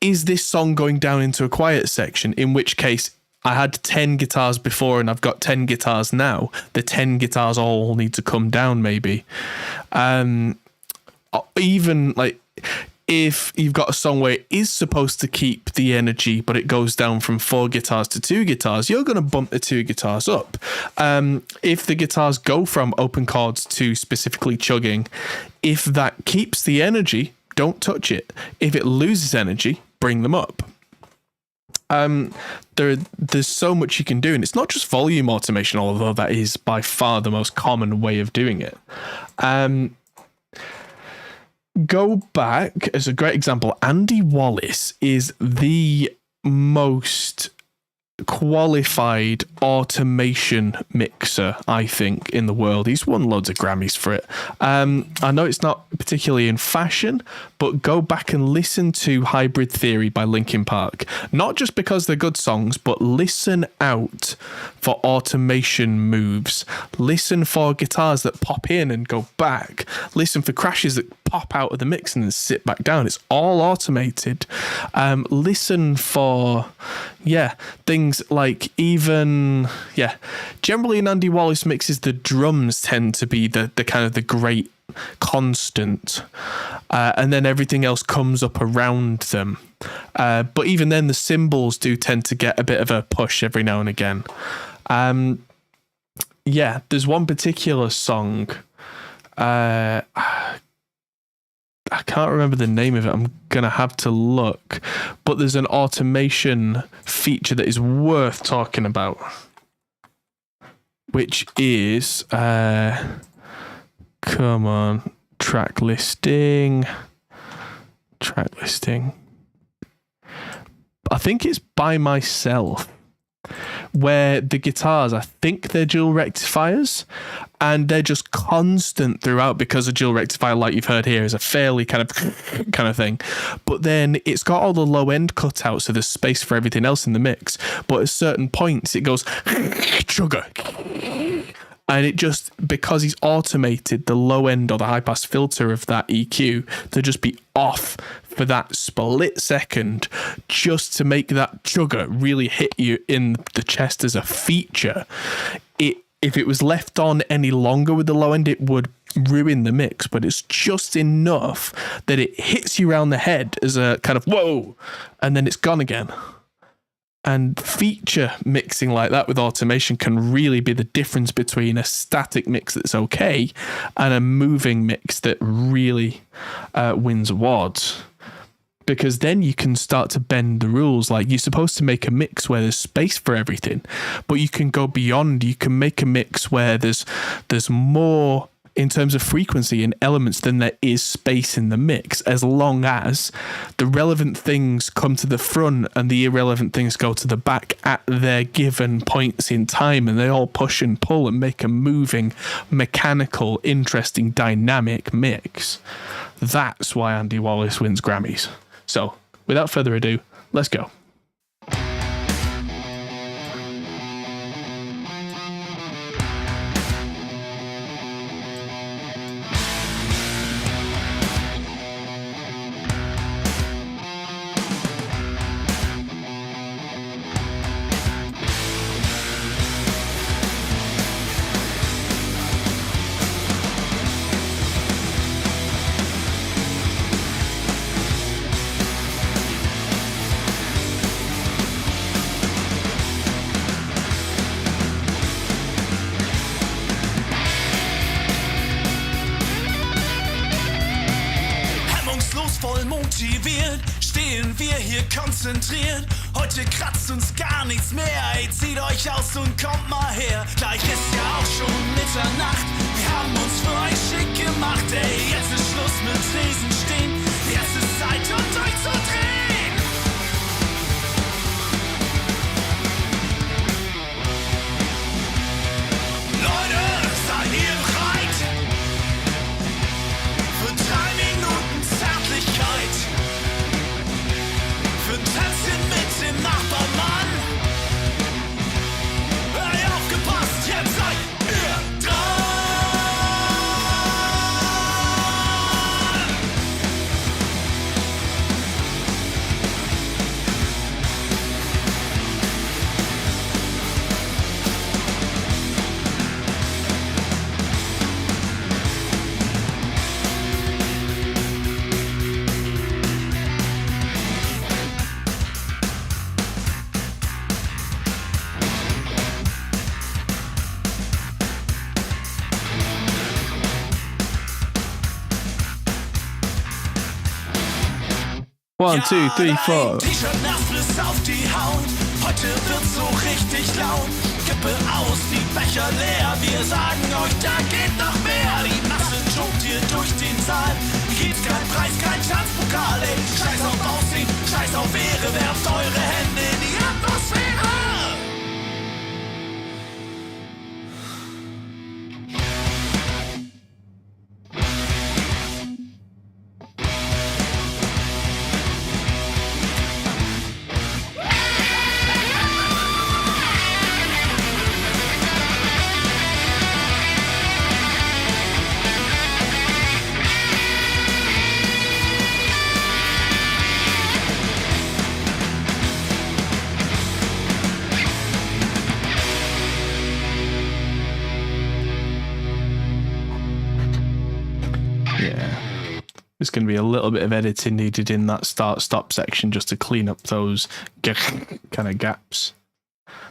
is this song going down into a quiet section? In which case, I had 10 guitars before and I've got 10 guitars now. The 10 guitars all need to come down maybe. Even like, if you've got a song where it is supposed to keep the energy, but it goes down from 4 guitars to 2 guitars, you're going to bump the 2 guitars up. If the guitars go from open chords to specifically chugging, if that keeps the energy, don't touch it. If it loses energy, bring them up. There's so much you can do, and it's not just volume automation, although that is by far the most common way of doing it. Go back as a great example. Andy Wallace is the most qualified automation mixer, I think, in the world. He's won loads of Grammys for it. I know it's not particularly in fashion, but go back and listen to Hybrid Theory by Linkin Park. Not just because they're good songs, but listen out for automation moves. Listen for guitars that pop in and go back. Listen for crashes that pop out of the mix and then sit back down. It's all automated. Listen for, things like generally in Andy Wallace mixes, the drums tend to be the kind of the great constant, and then everything else comes up around them. But even then, the cymbals do tend to get a bit of a push every now and again. There's one particular song. I can't remember the name of it. I'm going to have to look. But there's an automation feature that is worth talking about, which is, come on, track listing. I think it's By Myself, where the guitars, I think they're dual rectifiers, and they're just constant throughout, because a dual rectifier, like you've heard here, is a fairly kind of thing. But then it's got all the low end cut out, so there's space for everything else in the mix. But at certain points, it goes sugar. And it just, because he's automated the low end or the high pass filter of that EQ to just be off for that split second, just to make that chugger really hit you in the chest as a feature. If it was left on any longer with the low end, it would ruin the mix, but it's just enough that it hits you around the head as a kind of whoa, and then it's gone again. And feature mixing like that with automation can really be the difference between a static mix that's okay and a moving mix that really wins awards. Because then you can start to bend the rules. Like, you're supposed to make a mix where there's space for everything, but you can go beyond. You can make a mix where there's more in terms of frequency and elements than there is space in the mix, as long as the relevant things come to the front and the irrelevant things go to the back at their given points in time, and they all push and pull and make a moving, mechanical, interesting, dynamic mix. That's why Andy Wallace wins Grammys. So, without further ado, let's go. motiviert, stehen wir hier konzentriert. Heute kratzt uns gar nichts mehr, ey, zieht euch aus und kommt mal her. Gleich ist ja auch schon Mitternacht, wir haben uns für euch schick gemacht, ey. Jetzt ist Schluss mit Riesenstehen, jetzt ist Zeit, um durchzudrehen. Leute, seid ihr bereit? Für 3 Minuten Zärtlichkeit, für ein Tänzchen mit dem Nachbarmann. Hey, aufgepasst, jetzt seid ihr dran. One, two, three, four. T-Shirt nass bis auf die Haut. Heute wird's so richtig laut. Kippe aus, die Becher leer. Wir sagen euch, da geht noch mehr. Die Masse jumpt hier durch den Saal. Gibt's kein Preis, kein Tanzpokal, ey. Scheiß auf Aussehen, scheiß auf Ehre. Werft eure Hände in die Atmosphäre. There's going to be a little bit of editing needed in that start-stop section just to clean up those kind of gaps.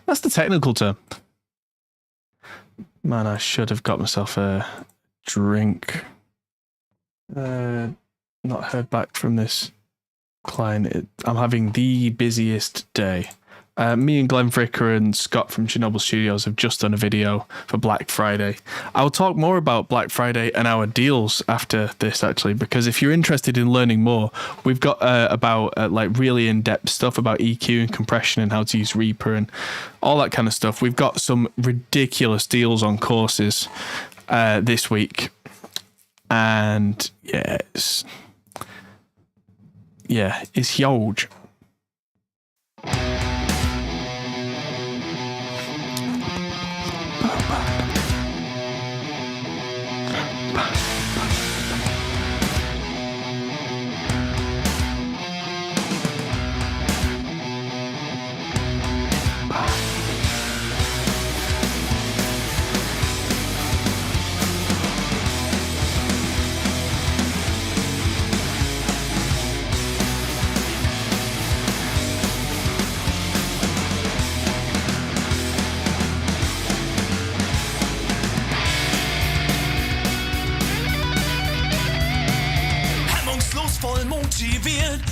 That's the technical term. Man, I should have got myself a drink. Not heard back from this client. I'm having the busiest day. Me and Glenn Fricker and Scott from Chernobyl Studios have just done a video for Black Friday. I'll talk more about Black Friday and our deals after this, actually, because if you're interested in learning more, we've got about like really in-depth stuff about EQ and compression and how to use Reaper and all that kind of stuff. We've got some ridiculous deals on courses this week, and it's huge.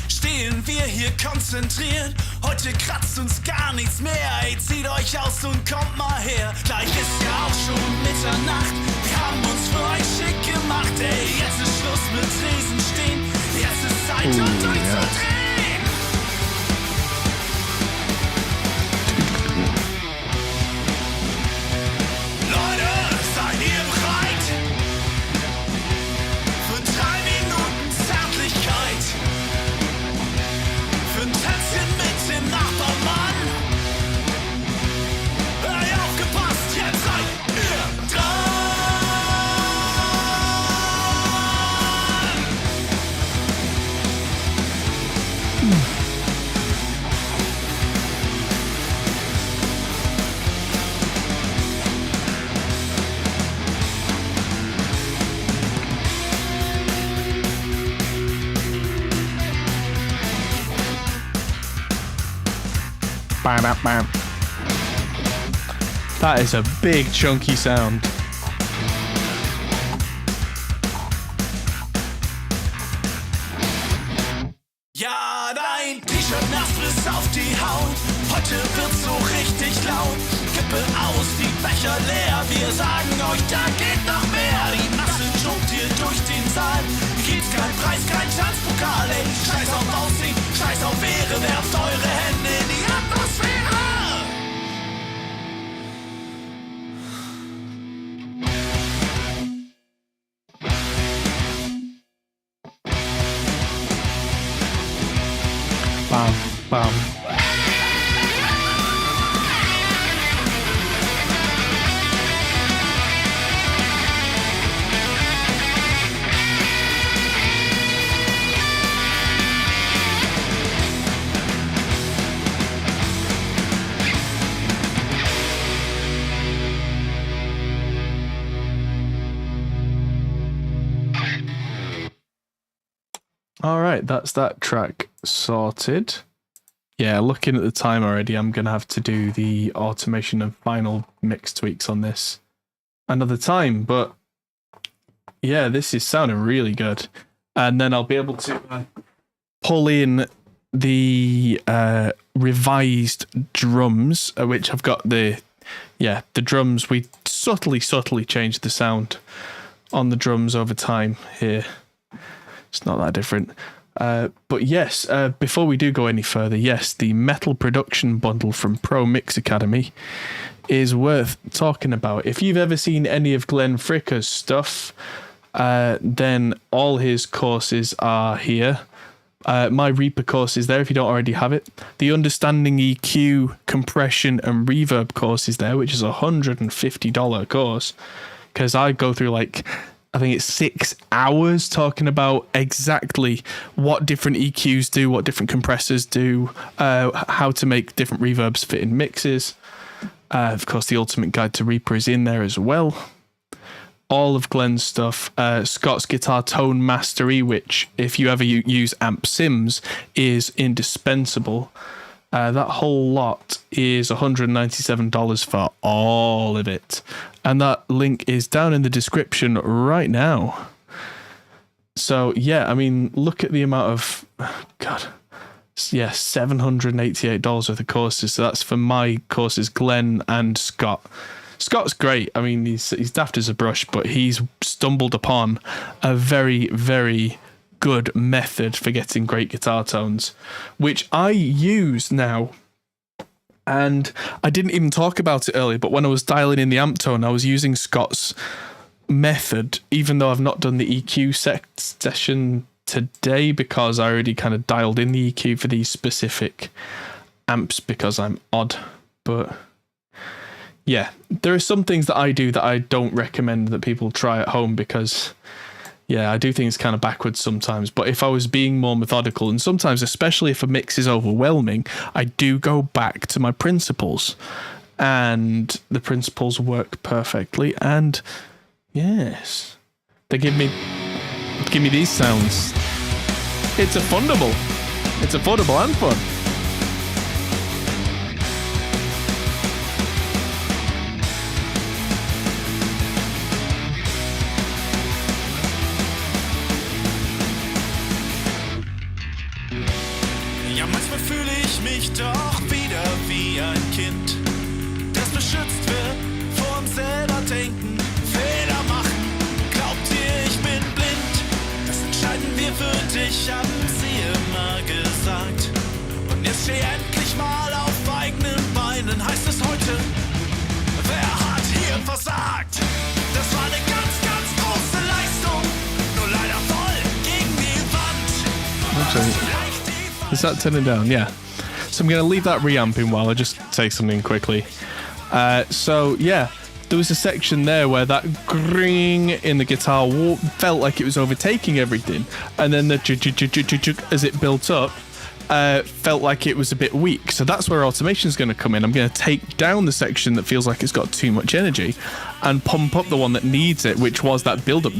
Stehen wir hier konzentriert. Heute kratzt uns gar nichts mehr. Ey, zieht euch aus und kommt mal her. Gleich ist ja auch schon Mitternacht. Wir haben uns für euch schick gemacht. Ey, jetzt ist Schluss mit Riesenstehen. Jetzt ist Zeit, um durchzudrehen. Leute, seid ihr bereit? Für 3 Minuten Zärtlichkeit. Für ein Tänzchen mit dem Nachbarmann. Hey, aufgepasst, jetzt seid ihr dran. That is a big chunky sound. bis auf die Haut. Heute wird's so richtig laut. Kippe aus, die Becher leer. Wir sagen euch, da geht noch mehr. Die Masse jumpt hier durch den Saal. Gibt's kein Preis, kein Tanzpokal, ey. Scheiß auf Aussehen, scheiß auf Ehre. Werft eure Hände in die Atmosphäre. Bam, bam. All right, that's that track sorted. Yeah, looking at the time already, I'm going to have to do the automation and final mix tweaks on this another time. But yeah, this is sounding really good. And then I'll be able to pull in the revised drums, which I've got the drums. We subtly changed the sound on the drums over time here. It's not that different. But yes, before we do go any further, yes, the metal production bundle from Pro Mix Academy is worth talking about. If you've ever seen any of Glenn Fricker's stuff, then all his courses are here. My Reaper course is there if you don't already have it. The Understanding EQ, Compression and Reverb course is there, which is a $150 course, because I go through I think it's 6 hours talking about exactly what different EQs do, what different compressors do, how to make different reverbs fit in mixes. Of course, the Ultimate Guide to Reaper is in there as well. All of Glenn's stuff. Scott's Guitar Tone Mastery, which, if you ever use Amp Sims, is indispensable. That whole lot is $197 for all of it. And that link is down in the description right now. So, yeah, I mean, look at the amount of... God. Yeah, $788 worth of courses. So that's for my courses, Glenn and Scott. Scott's great. I mean, he's daft as a brush, but he's stumbled upon a very, very good method for getting great guitar tones, which I use now. And I didn't even talk about it earlier, but when I was dialing in the amp tone, I was using Scott's method, even though I've not done the EQ session today, because I already kind of dialed in the EQ for these specific amps because I'm odd. But yeah, there are some things that I do that I don't recommend that people try at home, because yeah, I do things kind of backwards sometimes. But if I was being more methodical, and sometimes, especially if a mix is overwhelming, I do go back to my principles. And the principles work perfectly. And yes, they give me these sounds. It's affordable. It's affordable and fun. Ja, manchmal fühle ich mich doch wieder wie ein Kind, das beschützt wird vorm selber denken. Fehler machen, glaubt ihr, ich bin blind? Das entscheiden wir für dich, haben sie immer gesagt. Und jetzt steh endlich mal auf eigenen Beinen, heißt es heute. Wer hat hier versagt? Das war eine ganz, ganz große Leistung, nur leider voll gegen die Wand. Is that turning down? Yeah. So I'm going to leave that reamping while I just say something quickly. So yeah, there was a section there where that gring in the guitar felt like it was overtaking everything, and then the as it built up felt like it was a bit weak. So that's where automation is going to come in. I'm going to take down the section that feels like it's got too much energy and pump up the one that needs it, which was that build up,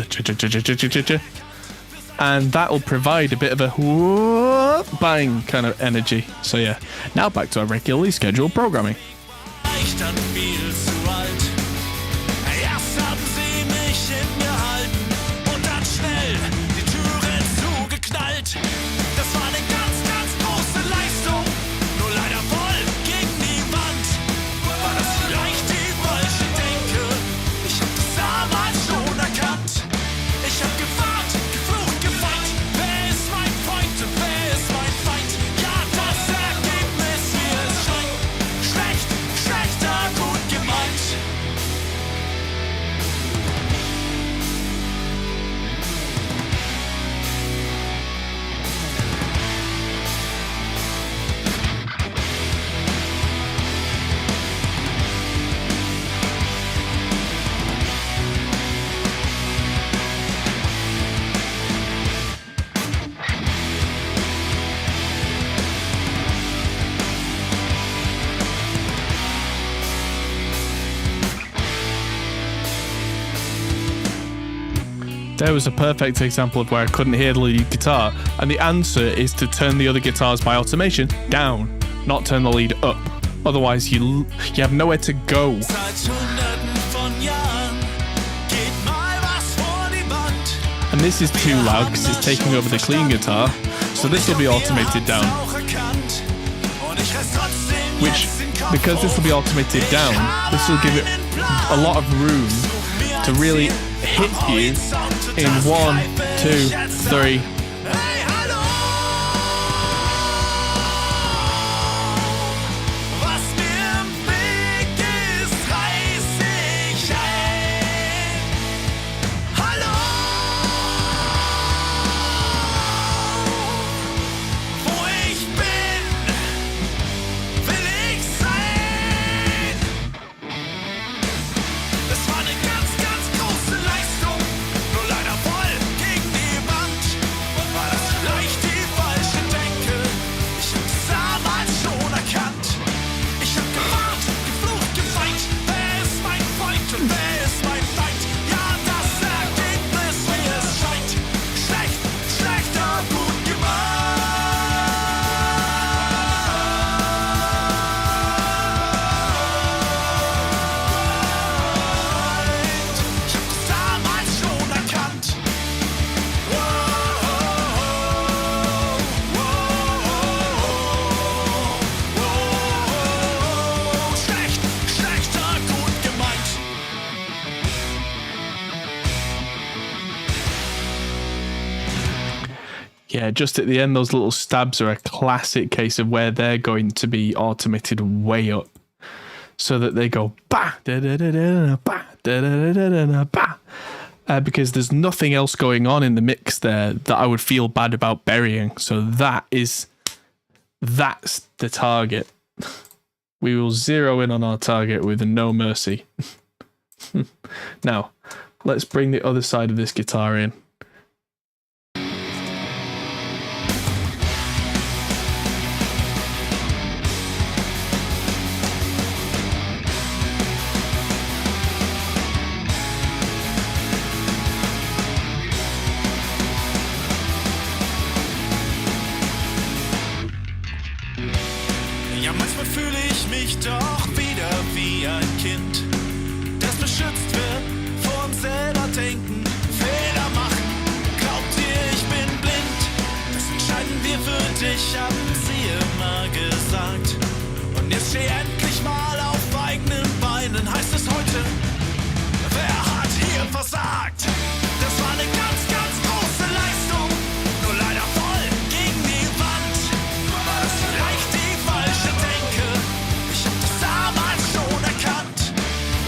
and that'll provide a bit of a whoop, bang kind of energy. So yeah, now back to our regularly scheduled programming. Dann viel zu alt. Erst haben sie mich hingehalten und dann schnell die Türen zugeknallt. Das war eine ganz, ganz große Leistung, There was a perfect example of where I couldn't hear the lead guitar, and the answer is to turn the other guitars by automation down, not turn the lead up. Otherwise, you have nowhere to go. And this is too loud because it's taking over the clean guitar, so this will be automated down. Which, because this will be automated down, this will give it a lot of room to really hit you in 1, 2, 3. Yeah, just at the end, those little stabs are a classic case of where they're going to be automated way up, so that they go ba da da da da ba da da da da ba, because there's nothing else going on in the mix there that I would feel bad about burying. So that's the target. We will zero in on our target with no mercy. Now, let's bring the other side of this guitar in. Ja, manchmal fühle ich mich doch wieder wie ein Kind, das beschützt wird vom selber denken, Fehler machen. Glaubt ihr, ich bin blind? Das entscheiden wir für dich, haben sie immer gesagt. Und jetzt steh endlich mal auf eigenen Beinen, heißt es heute. Wer hat hier versagt? Das war eine ganz, ganz große Leistung, nur leider voll gegen die Wand. War das vielleicht die falsche Denke? Ich hab das damals schon erkannt.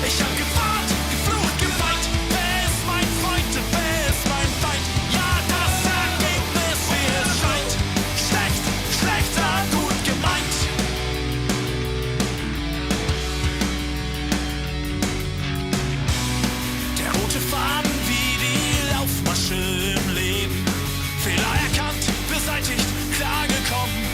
Ich hab gewarnt, geflucht, geweint. Wer ist mein Freund und wer ist mein Feind? Ja, das Ergebnis, wie es scheint. Schlecht, schlechter, gut gemeint. Der rote Faden wie die Laufmasche im Leben. Fehler erkannt, beseitigt, klargekommen.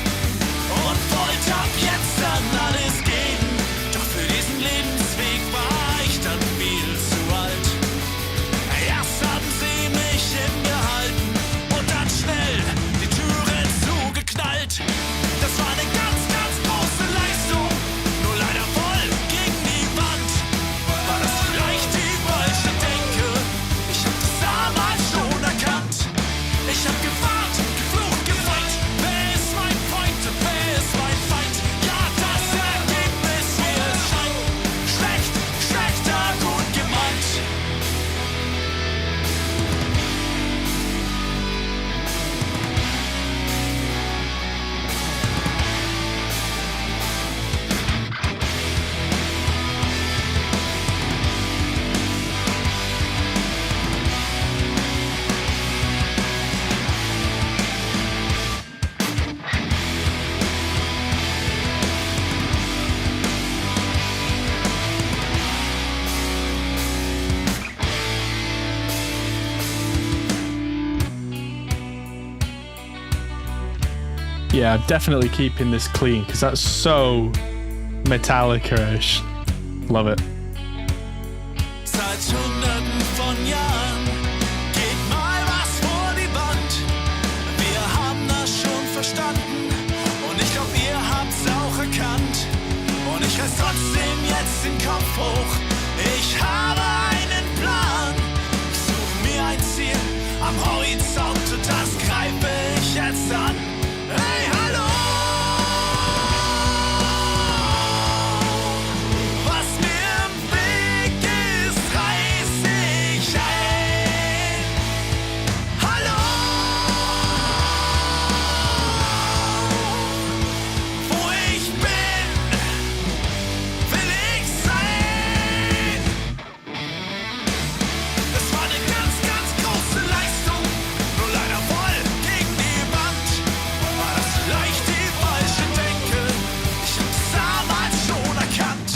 Und wollte ab jetzt an alles geben. Doch für diesen Lebensweg war ich dann viel zu alt. Erst haben sie mich hingehalten und dann schnell die Türen zugeknallt. Das war eine ganz, ganz große Leistung, nur leider voll gegen die Wand. War das vielleicht die falsche Denke? Ich hab das damals schon erkannt. Ich hab gewarnt, geflucht, geweint. Wer ist mein Freund und wer ist mein Feind? Ja, das Ergebnis, wie es scheint. Schlecht, schlechter, gut gemeint. Yeah, I'm definitely keeping this clean because that's so Metallica-ish. Love it. Seit Hunderten von Jahren geht verstanden. Und ich glaub, ihr habt's auch erkannt. Und ich reiß trotzdem jetzt den Kopf hoch. Ich habe einen Plan. Ich such mir ein Ziel am Horizont und das greife ich jetzt an. Hey, hallo! Was mir im Weg ist, reiß ich ein. Hallo! Wo ich bin, will ich sein. Das war eine ganz, ganz große Leistung. Nur leider voll gegen die Wand. War das vielleicht die falsche Denke? Ich hab's damals schon erkannt.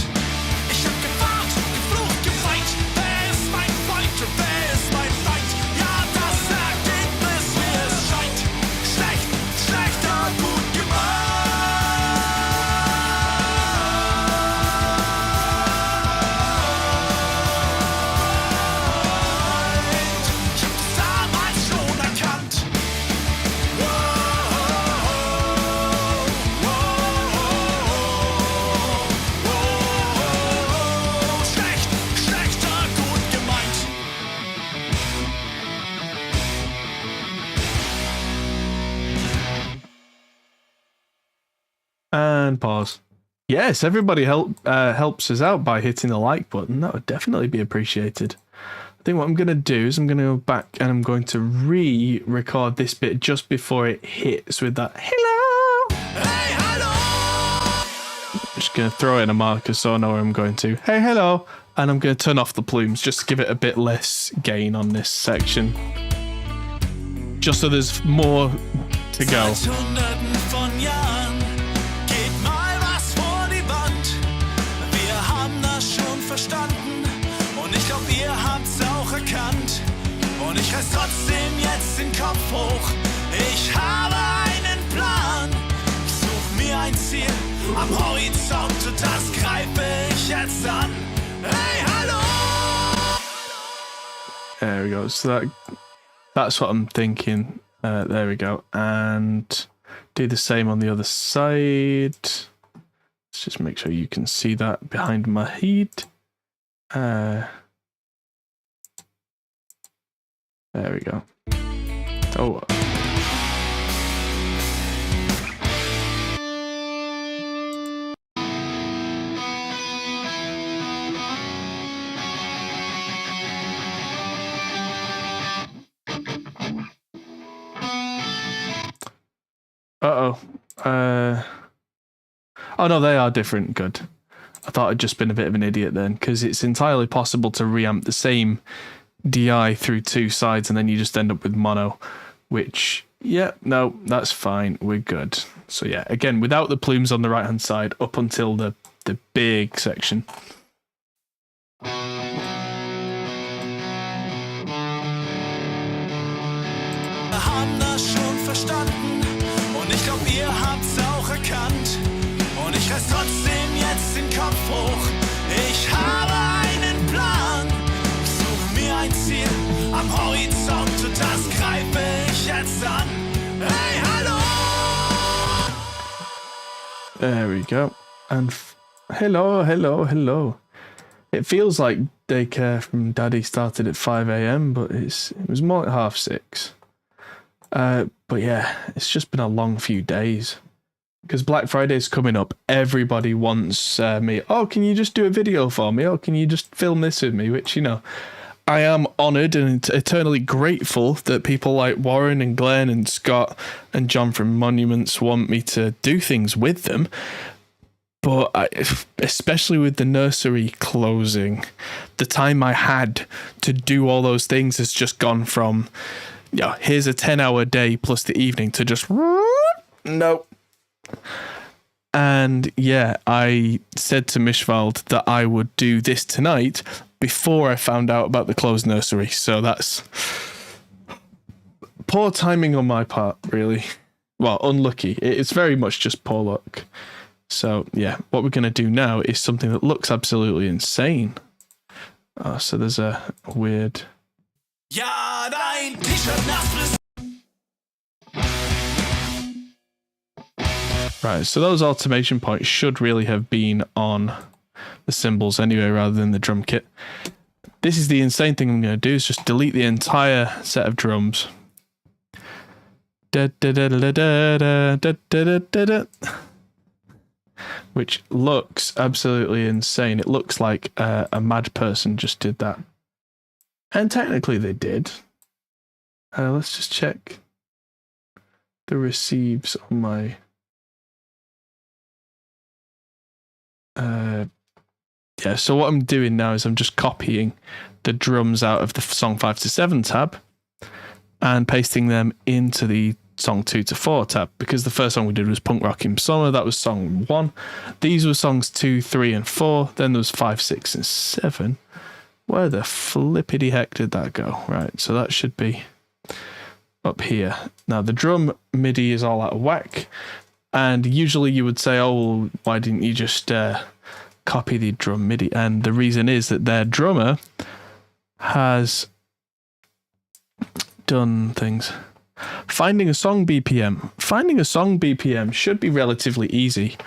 Ich hab gewarnt, geflucht, geweint. Wer ist mein Freund und wer ist mein Feind? Ja, das Ergebnis, wie es scheint. Schlecht, schlechter, gut gemeint. Ich hab's damals schon erkannt. Schlecht, schlechter, gut gemeint. And pause. Yes, everybody helps us out by hitting the like button. That would definitely be appreciated. I think what I'm going to do is I'm going to go back and I'm going to re-record this bit just before it hits with that hello. Hey, hallo! I'm just going to throw in a marker so I know where I'm going to. Hey, hello. And I'm going to turn off the plumes just to give it a bit less gain on this section. Just so there's more to go. Seit Hunderten von Jahren geht mal was vor die Wand. Wir haben das schon verstanden und ich glaub, ihr habt's auch erkannt. Und ich reiß trotzdem jetzt den Kopf hoch. Ich habe einen Plan. Ich such mir ein Ziel am Horizont und das greife ich jetzt an. Hey, hallo! There we go. So that's what I'm thinking. There we go. And do the same on the other side. Let's just make sure you can see that behind my head. There we go. Oh. Uh-oh. Oh no, they are different. Good. I thought I'd just been a bit of an idiot then, because it's entirely possible to reamp the same DI through two sides and then you just end up with mono, which, yeah, no, that's fine. We're good. So yeah, again, without the plumes on the right-hand side up until the big section. Wir haben das schon verstanden und ich glaub, ihr habt's auch erkannt. Und ich reiß trotzdem jetzt den Kopf hoch. Ich habe einen Plan. Ich such mir ein Ziel am Horizont und das greife ich jetzt an. Hey, hallo! There we go. And hello, hello, hello. It feels like daycare from Daddy started at 5 a.m, but it was more like 6:30. But yeah, it's just been a long few days. Because Black Friday's coming up, everybody wants me, oh, can you just do a video for me? Oh, can you just film this with me? Which, you know, I am honoured and eternally grateful that people like Warren and Glenn and Scott and John from Monuments want me to do things with them. But especially with the nursery closing, the time I had to do all those things has just gone from, yeah, here's a 10-hour day plus the evening to just, nope. And yeah, I said to Mischwald that I would do this tonight before I found out about the closed nursery. So that's poor timing on my part, really. Well, unlucky. It's very much just poor luck. So yeah, what we're going to do now is something that looks absolutely insane. Oh, so there's a weird... Ja, dein T-Shirt nass bis Right, so those automation points should really have been on the cymbals anyway, rather than the drum kit. This is the insane thing I'm going to do, is just delete the entire set of drums. Which looks absolutely insane. It looks like a mad person just did that. And technically they did. Let's just check the receives on my... yeah, so what I'm doing now is I'm just copying the drums out of the song 5 to 7 tab and pasting them into the song 2 to 4 tab, because the first song we did was Punk Rockin' Summer. That was song 1. These were songs 2, 3, and 4. Then there was 5, 6, and 7. Where the flippity heck did that go? Right, so that should be up here. Now the drum MIDI is all out of whack, and usually you would say, oh, well, why didn't you just copy the drum MIDI? And the reason is that their drummer has done things. Finding a song BPM. Finding a song BPM should be relatively easy.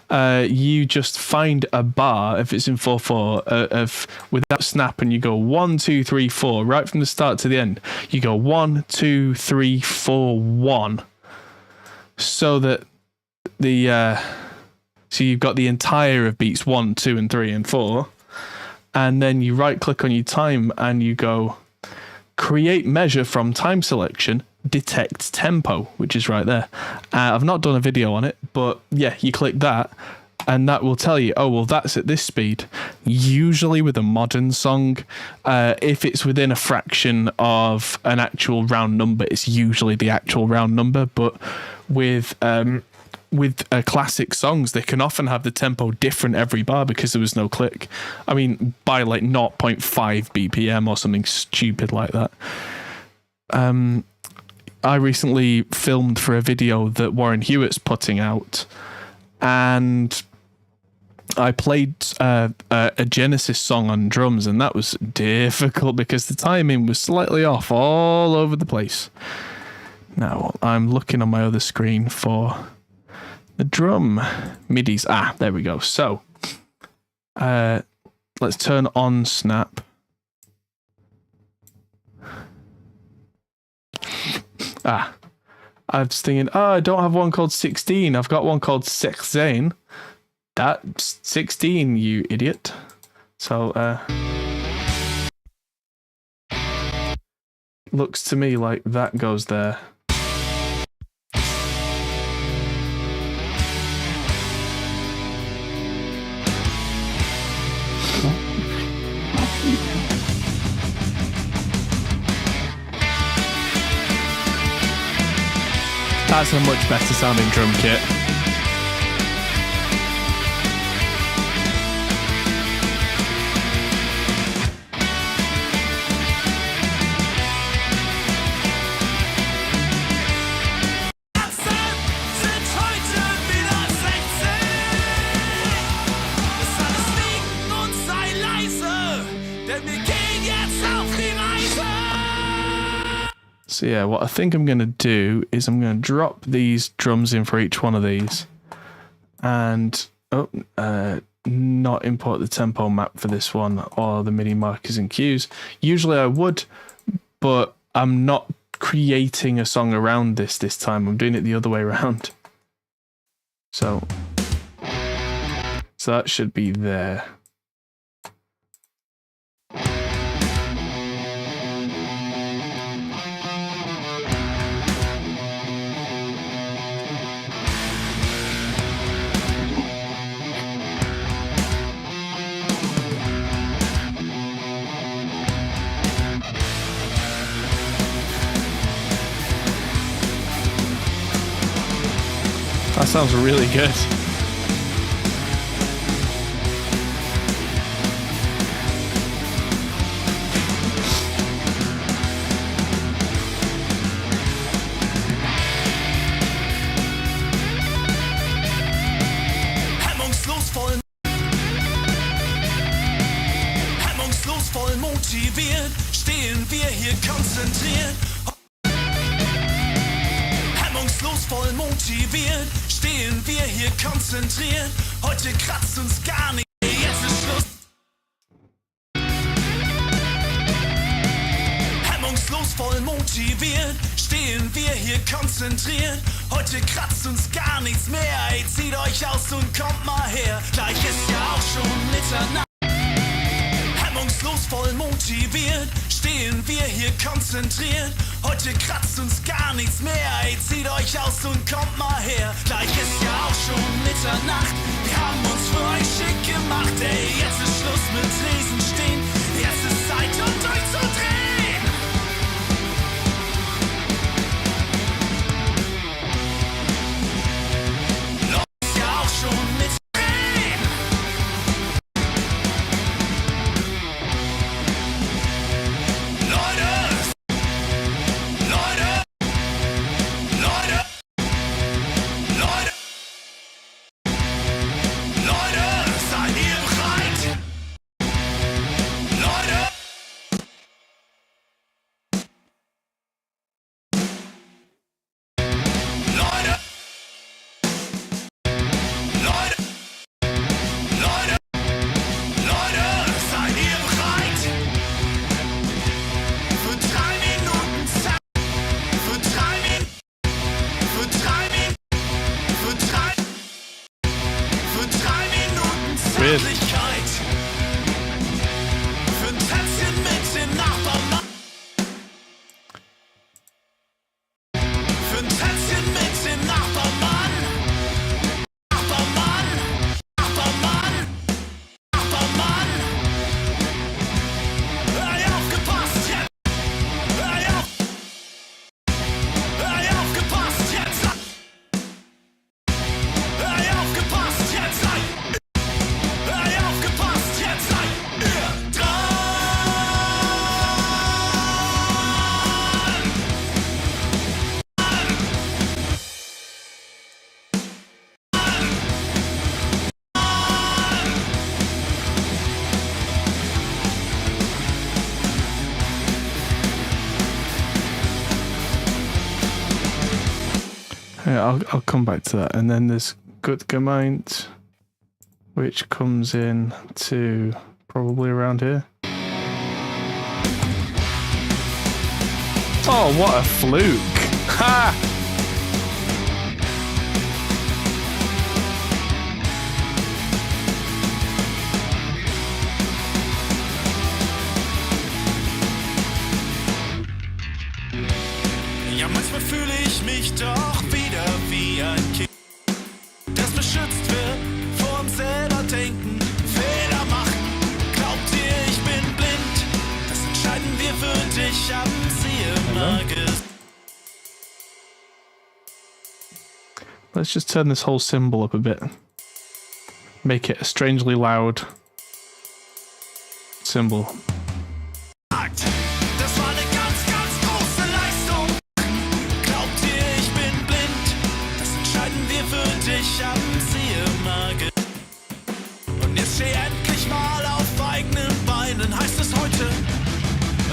You just find a bar, if it's in 4/4, of without snap, and you go 1, 2, 3, 4, right from the start to the end. You go 1, 2, 3, 4, 1, so that the so you've got the entire of beats 1, 2, and 3, and 4, and then you right click on your time and you go create measure from time selection. Detect tempo, which is right there. I've not done a video on it, but yeah, you click that and that will tell you, oh, well, that's at this speed. Usually with a modern song, if it's within a fraction of an actual round number, it's usually the actual round number. But with classic songs, they can often have the tempo different every bar because there was no click. I mean, by like 0.5 BPM or something stupid like that. I recently filmed for a video that Warren Hewitt's putting out, and I played a Genesis song on drums, and that was difficult because the timing was slightly off all over the place. Now I'm looking on my other screen for the drum MIDIs. Ah, there we go. So let's turn on snap. I was thinking, I don't have one called 16. I've got one called 16. That's 16, you idiot. So, looks to me like that goes there. That's a much better sounding drum kit. So yeah, what I think I'm going to do is I'm going to drop these drums in for each one of these, and not import the tempo map for this one or the MIDI markers and cues. Usually I would, but I'm not creating a song around this time. I'm doing it the other way around. So that should be there. That sounds really good. Hemmungslos voll motiviert, stehen wir hier konzentriert. Hemmungslos voll motiviert, stehen wir hier konzentriert. Heute kratzt uns gar nicht, jetzt ist Schluss. Hemmungslos voll motiviert, stehen wir hier konzentriert. Heute kratzt uns gar nichts mehr, ey, zieht euch aus und kommt mal her. Gleich ist ja auch schon Mitternacht. Hemmungslos voll motiviert, stehen wir hier konzentriert. Heute kratzt uns gar nichts mehr, ey, zieht euch aus und kommt mal her. Gleich ist ja auch schon Mitternacht, wir haben uns für euch schick gemacht, ey. Jetzt ist Schluss mit Riesenstehen, jetzt ist Zeit, um durchzudrehen. Ist ja auch schon mit Zärtlichkeit. Für ein Tänzchen mit dem Nachbarmann. Für ein Tänzchen mit dem Nachbarmann. Nachbarmann. Nachbarmann. Nachbarmann. Hör aufgepasst jetzt. Hör auf. Hör aufgepasst jetzt. Hör aufgepasst jetzt. Aufgepasst, jetzt seid ihr dran! Yeah, I'll come back to that. And then there's good gemeint, which comes in to probably around here. Oh, what a fluke! Ha! Ja, manchmal fühle ich mich doch wieder wie ein Kind, das beschützt wird vorm selber denken, Fehler machen. Glaubt ihr, ich bin blind? Das entscheiden wir für dich, haben sie immer gesagt. Let's just turn this whole symbol up a bit. Make it a strangely loud symbol. Das war eine ganz, ganz große Leistung. Glaubt ihr, ich bin blind? Das entscheiden wir für dich, haben sie immer gesagt. Und jetzt steh endlich mal auf eigenen Beinen, heißt es heute.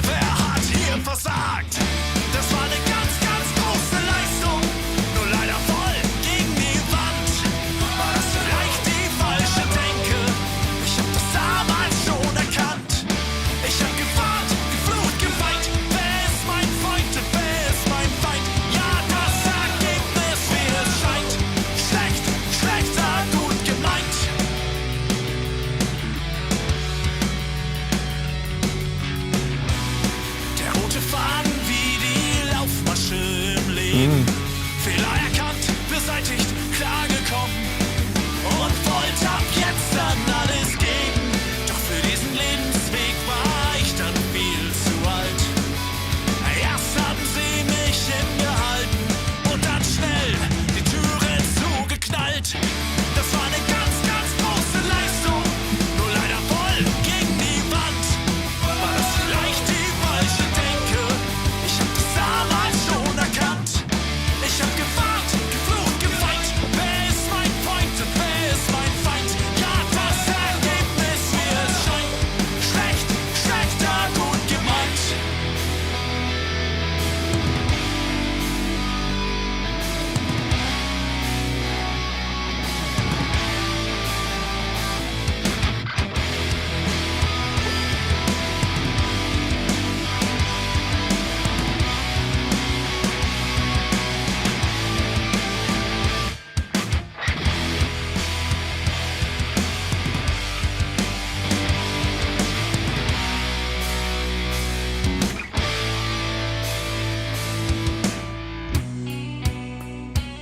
Wer hat hier versagt? Das war eine ganz, ganz große Leistung. Nur leider voll gegen die Wand. War das vielleicht die falsche Denke? Ich hab das damals schon erkannt.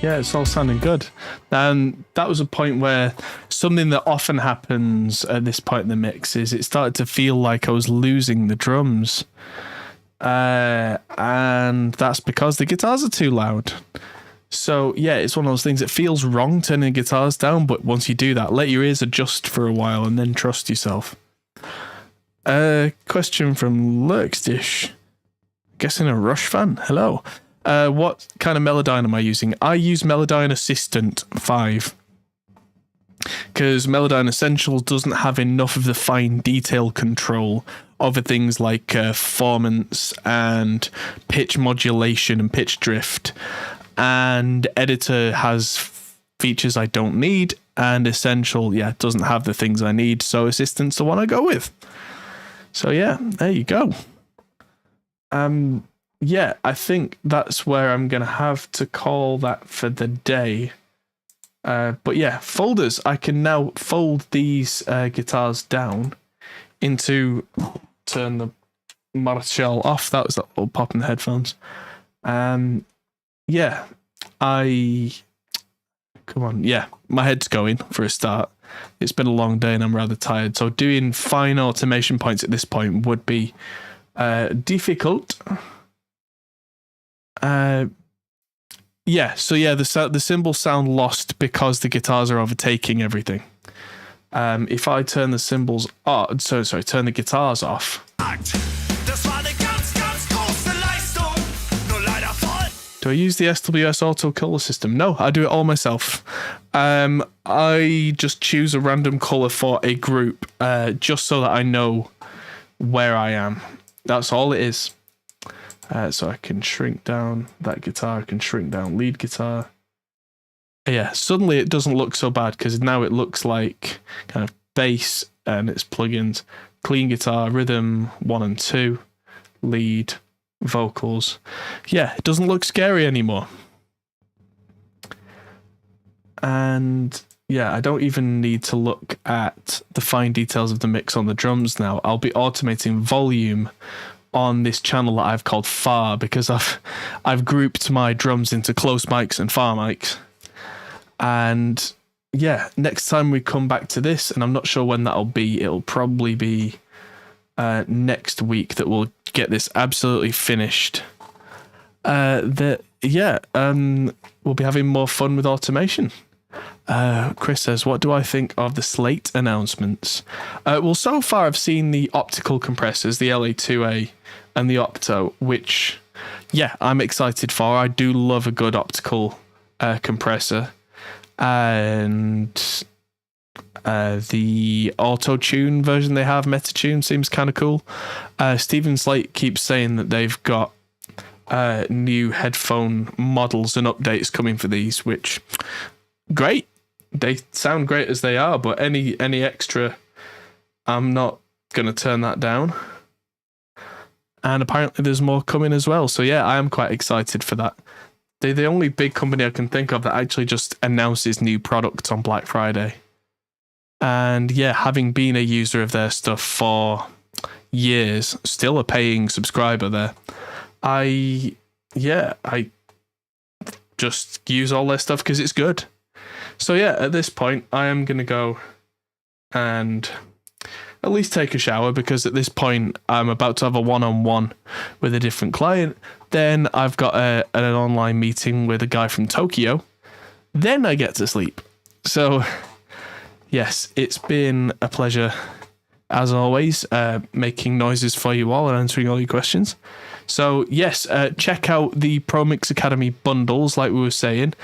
Yeah, it's all sounding good. And that was a point where something that often happens at this point in the mix is it started to feel like I was losing the drums. And that's because the guitars are too loud. So yeah, it's one of those things. It feels wrong turning guitars down, but once you do that, let your ears adjust for a while and then trust yourself. Question from Lurksdish. Guessing a Rush fan. Hello. What kind of Melodyne am I using? I use Melodyne Assistant 5 because Melodyne Essentials doesn't have enough of the fine detail control over things like performance and pitch modulation and pitch drift. And Editor has features I don't need, and Essential, doesn't have the things I need. So Assistant's the one I go with. So yeah, there you go. Yeah, I think that's where I'm going to have to call that for the day. But yeah, folders. I can now fold these guitars down into... Turn the Marshall off. That was that little pop in the headphones. Yeah, come on. Yeah, my head's going for a start. It's been a long day and I'm rather tired. So doing fine automation points at this point would be difficult. The cymbals sound lost because the guitars are overtaking everything. If I turn the cymbals off, turn the guitars off. Do I use the SWS Auto Color System? No, I do it all myself. I just choose a random color for a group, just so that I know where I am. That's all it is. So I can shrink down that guitar, I can shrink down lead guitar. Yeah, suddenly it doesn't look so bad because now it looks like kind of bass and its plugins, clean guitar, rhythm 1 and 2, lead, vocals. Yeah, it doesn't look scary anymore. And yeah, I don't even need to look at the fine details of the mix on the drums now. I'll be automating volume on this channel that I've called far because I've grouped my drums into close mics and far mics. And yeah, next time we come back to this, and I'm not sure when that'll be, it'll probably be next week that we'll get this absolutely finished. We'll be having more fun with automation. Chris says, what do I think of the Slate announcements? Well, so far I've seen the optical compressors, the LA2A and the Opto, which, yeah, I'm excited for. I do love a good optical compressor. And the auto-tune version they have, Metatune, seems kind of cool. Stephen Slate keeps saying that they've got new headphone models and updates coming for these, which, great. They sound great as they are, but any extra, I'm not going to turn that down. And apparently there's more coming as well. So yeah, I am quite excited for that. They're the only big company I can think of that actually just announces new products on Black Friday. And yeah, having been a user of their stuff for years, still a paying subscriber there, I just use all their stuff because it's good. So yeah, at this point, I am going to go and at least take a shower because at this point, I'm about to have a one-on-one with a different client. Then I've got an online meeting with a guy from Tokyo. Then I get to sleep. So yes, it's been a pleasure as always, making noises for you all and answering all your questions. So yes, check out the Pro Mix Academy bundles, like we were saying.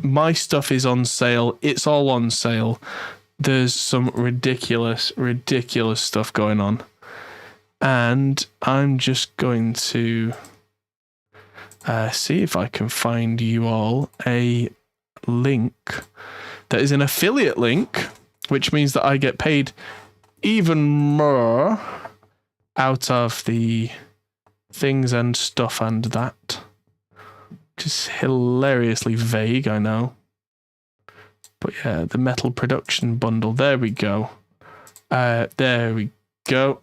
My stuff is on sale. It's all on sale. There's some ridiculous stuff going on. And I'm just going to see if I can find you all a link that is an affiliate link, which means that I get paid even more out of the things and stuff and that. Which is hilariously vague, I know. But yeah, the metal production bundle. There we go. There we go.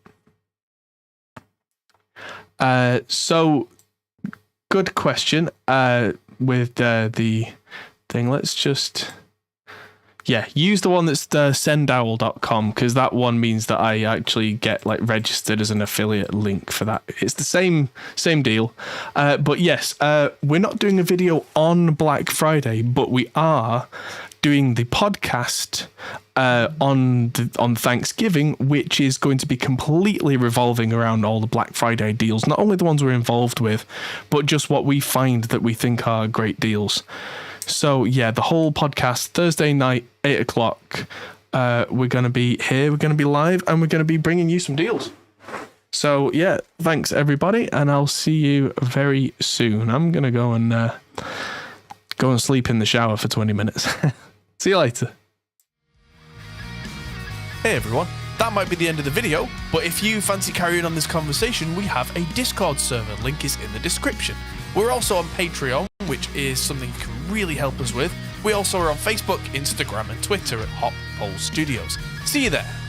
So good question. With the thing, let's just use the one that's sendowl.com, because that one means that I actually get like registered as an affiliate link for that. It's the same deal. But yes, we're not doing a video on Black Friday, but we are doing the podcast on Thanksgiving, which is going to be completely revolving around all the Black Friday deals, not only the ones we're involved with, but just what we find that we think are great deals. So yeah, the whole podcast, Thursday night, 8 o'clock, we're going to be here, we're going to be live, and we're going to be bringing you some deals. So yeah, thanks everybody, and I'll see you very soon. I'm going to go and sleep in the shower for 20 minutes. See you later. Hey everyone, that might be the end of the video, but if you fancy carrying on this conversation, we have a Discord server, link is in the description. We're also on Patreon, which is something you can really help us with. We also are on Facebook, Instagram and Twitter at Hot Pole Studios. See you there.